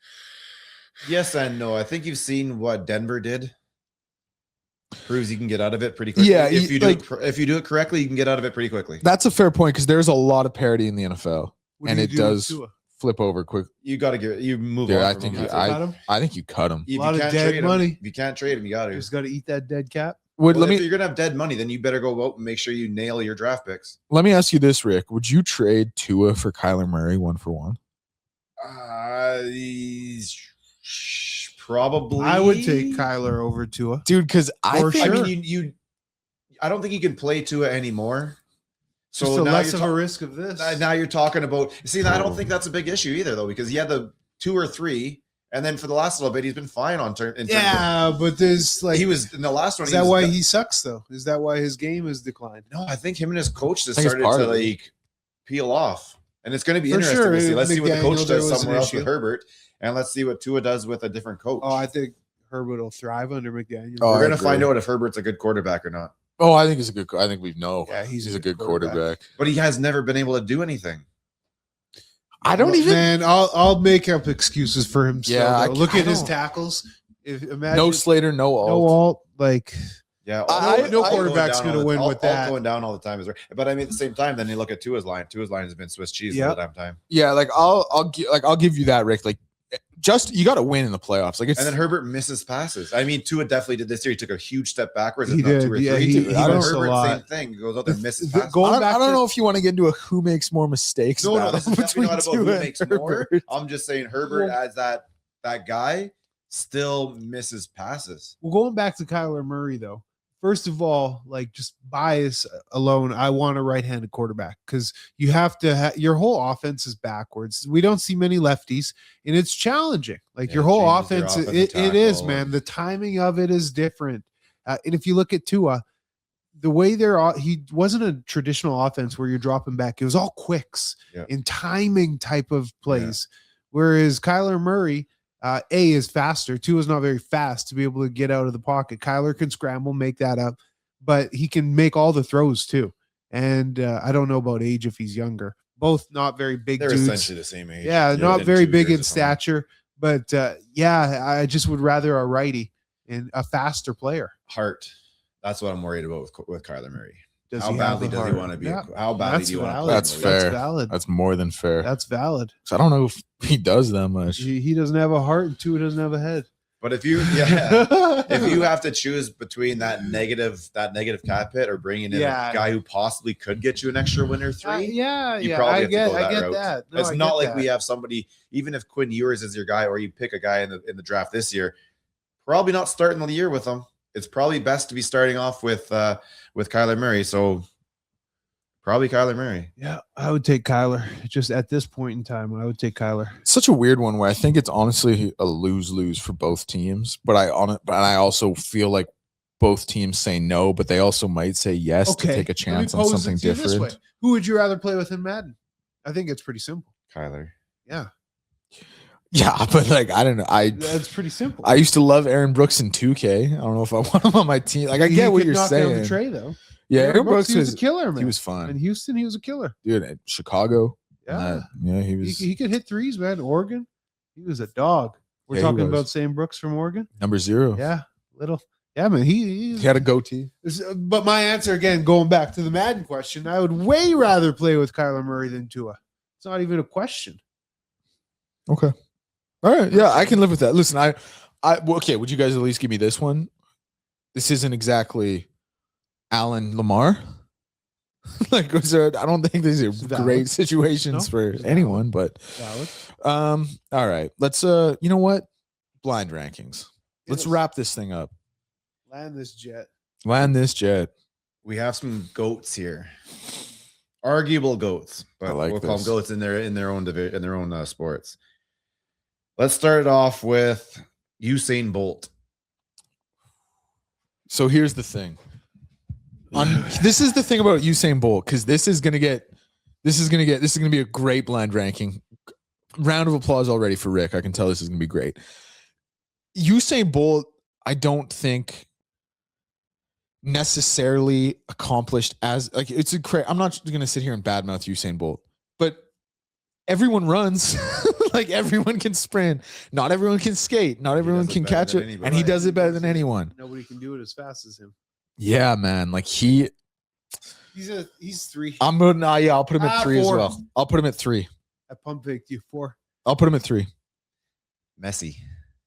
Yes and no. I think you've seen what Denver did. Proves you can get out of it pretty quickly. Yeah, if you do it correctly, you can get out of it pretty quickly. That's a fair point because there's a lot of parity in the NFL, What and do you it do does with Tua? flip over quick. You got to you move Dude, on. I from think him. Cut him? I think you cut him. If A lot you of can't dead trade him, money. if you can't trade him, you got to. Just got to eat that dead cap. Would Well, let if me you're gonna have dead money, then you better go out and make sure you nail your draft picks. let me ask you this, Rick. Would you trade Tua for Kyler Murray 1-for-1? Probably. I would take Kyler over Tua. Dude, because I For think I sure. mean, I don't think you can play Tua anymore. Just So a now less you're of a risk of this. now you're talking about. See, I don't think that's a big issue either, though, because he had the 2 or 3, and then for the last little bit, he's been fine on turn. Yeah, but there's like He was in the last one. Is he that was why done. he sucks though? Is that why his game has declined? No, I think him and his coach just I think it's started part to of it. like peel off, and it's going to be For interesting sure. to see. Let's see what the McDaniel, coach there does was an somewhere else with issue. Herbert, and let's see what Tua does with a different coach. Oh, I think Herbert will thrive under McDaniel. Oh, We're I going to agree. find out if Herbert's a good quarterback or not. Oh, I think he's a good. I think we know. Yeah, He's a good quarterback. But he has never been able to do anything. I don't even. Man, I'll make up excuses for him. Still, Yeah, though. Look I at his don't- tackles. If imagine No Slater, no Alt. no alt. Like Yeah, no all quarterback's going gonna down win all with all that. going down all the time is right. But I mean, at the same time, then you look at Tua's line. Tua's line has been Swiss cheese Yeah. the whole damn time. Yeah, like I'll give you that, Rick. Like you got to win in the playoffs. Like, it's, and then Herbert misses passes. I mean, Tua definitely did this year. He took a huge step backwards. He If not did. two or Yeah, three. he Herbert, missed a lot. same thing. He goes out there and misses The- passes. going I back don't to- know if you want to get into a who makes more mistakes. No, battle this is definitely not about Tua who and makes more. Herbert. I'm just saying Herbert as that guy still misses passes. Well, going back to Kyler Murray, though, first of all, like just bias alone, I want a right-handed quarterback because you have to your whole offense is backwards. We don't see many lefties, and it's challenging. Like Yeah, your it whole changes your offense, offensive it is, tackle. man. The timing of it is different. And if you look at Tua, the way he wasn't a traditional offense where you're dropping back. It was all quicks and timing type of plays. Whereas Kyler Murray, is faster. Tua is not very fast to be able to get out of the pocket. Kyler can scramble, make that up, but he can make all the throws too. And I don't know about age if he's younger. Both not very big They're dudes. essentially the same age. Yeah, not within very 2 big years in or something. stature. But I just would rather a righty and a faster player. Heart. That's what I'm worried about with Kyler Murray. Does How he have badly the does he heart? want to be? Yeah, How badly that's do you want to valid. play? That's in the league? fair. That's valid. That's more than fair. That's valid. So I don't know if he does that much. He doesn't have a heart, and Tua doesn't have a head. But if you have to choose between that negative cap hit or bringing in a guy who possibly could get you an extra win or three, you probably I have to get, go I that get route. that. No, it's I not get like that. we have somebody, even if Quinn Ewers is your guy, or you pick a guy in the draft this year, probably not starting the year with him. It's probably best to be starting off with Kyler Murray. So probably Kyler Murray. Yeah, I would take Kyler. Just at this point in time, I would take Kyler. Such a weird one where I think it's honestly a lose-lose for both teams, but I also feel like both teams say no, but they also might say yes to take a chance on something different. Who would you rather play with in Madden? I think it's pretty simple. Kyler. Yeah, Yeah, but like I don't know. that's pretty simple. I used to love Aaron Brooks in 2K. I don't know if I want him on my team. Like I get what you're knock down saying. the tray though. Yeah, Aaron Brooks he was a killer, man. He was fun. In Houston, he was a killer. Dude, at Chicago. Yeah, He was he could hit threes, man. Oregon, he was a dog. We're talking about Sam Brooks from Oregon. number 0. Yeah, little. Yeah, man. He He had a goatee. But my answer again, going back to the Madden question, I would way rather play with Kyler Murray than Tua. It's not even a question. Okay. All right. Yeah, I can live with that. Listen, okay. Would you guys at least give me this one? This isn't exactly Allen Lamar. I don't think these are great situations for anyone, but Valid. all right. Let's you know what? Blind rankings. Let's wrap this thing up. Land this jet. Land this jet. We have some goats here. Arguable goats, but like we'll call them this. goats in their own sports. Let's start it off with Usain Bolt. So here's the thing. This is the thing about Usain Bolt, because this is gonna be a great blind ranking. Round of applause already for Rick. I can tell this is gonna be great. Usain Bolt, I don't think necessarily accomplished as like I'm not gonna sit here and badmouth Usain Bolt, but everyone runs. Like everyone can sprint. Not everyone can skate. Not everyone can catch it. And he does it better than anyone. Nobody can do it as fast as him. Yeah, man. Like he's 3. I'll put him at 3 as 4. well. I'll put him at 3. I pump faked you 4. I'll put him at 3. Messi.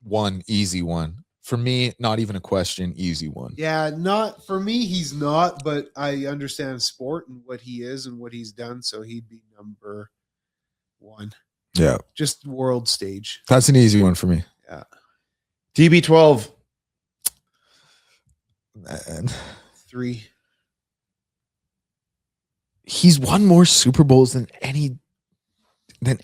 1, easy 1. For me, not even a question, easy 1. Yeah, not for me. He's not, but I understand sport and what he is and what he's done. So he'd be number 1. Yeah. Just world stage. That's an easy one for me. Yeah. TB12. Man. 3. He's won more Super Bowls than any.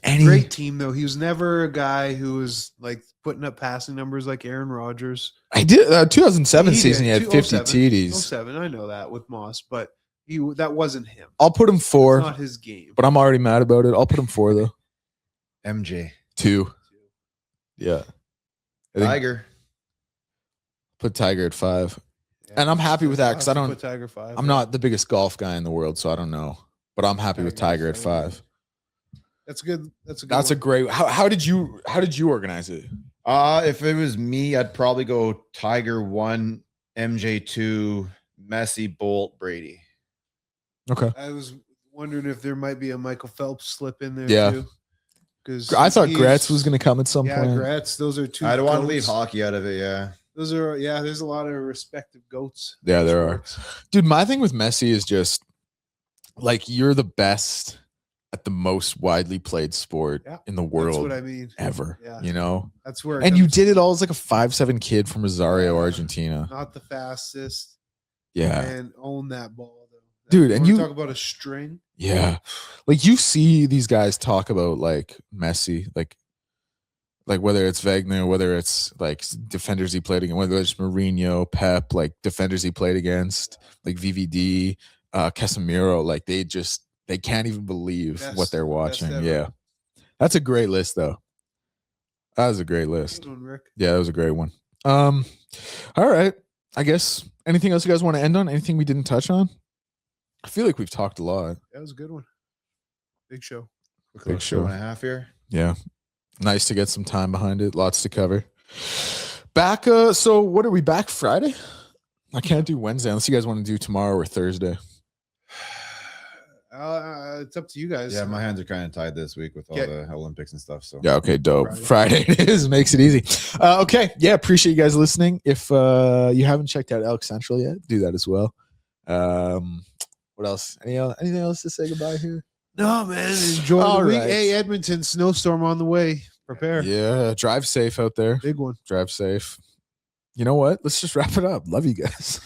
Great team though. He was never a guy who was like putting up passing numbers like Aaron Rodgers. I did 2007 season. He had 50 07, TDs. 07, I know that with Moss, but that wasn't him. I'll put him 4. It's not his game. But I'm already mad about it. I'll put him 4 though. MJ. 2. Yeah. I think Tiger. put Tiger at 5. Yeah, And I'm happy with that because I'll put Tiger 5. I'm not the biggest golf guy in the world, so I don't know. But I'm happy with Tiger at 5. That's good. That's a good. That's a one. great. How did you organize it? If it was me, I'd probably go Tiger 1, MJ 2, Messi, Bolt, Brady. Okay. I was wondering if there might be a Michael Phelps slip in there Yeah. too. because I thought Gretz was going to come at some yeah, point. Gretz. Those are two. I don't want to goats. leave hockey out of it. Yeah. Those are There's a lot of respective goats. Yeah, there are. Dude, my thing with Messi is just like you're the best at the most widely played sport in the world. That's what I mean. Ever. Yeah. You know? That's where and you did it all as like a 5'7" kid from Rosario, Argentina. Not the fastest. Yeah. And own that ball though. Dude, and you talk about a string. Yeah. Like you see these guys talk about like Messi, like whether it's Wagner, whether it's like defenders he played against, whether it's Mourinho, Pep, like defenders he played against, like VVD, Casemiro, like they can't even believe what they're watching. Yeah. That's a great list though. That was a great list. Good one, Rick. Yeah, that was a great one. All right. I guess anything else you guys want to end on? Anything we didn't touch on? I feel like we've talked a lot. That was a good one. Big show. Big show and a half here. Yeah. Nice to get some time behind it. Lots to cover. Back. So what are we back Friday? I can't do Wednesday unless you guys want to do tomorrow or Thursday. It's up to you guys. Yeah, my hands are kind of tied this week with all the Olympics and stuff. So yeah, okay, dope. Friday it is. Makes it easy. Okay, yeah, appreciate you guys listening. If you haven't checked out Elk Central yet, do that as well. What else? Anything else to say goodbye here? No, man. Enjoy the week. Hey, Edmonton, snowstorm on the way. Prepare. Yeah, drive safe out there. Big one. Drive safe. You know what? Let's just wrap it up. Love you guys.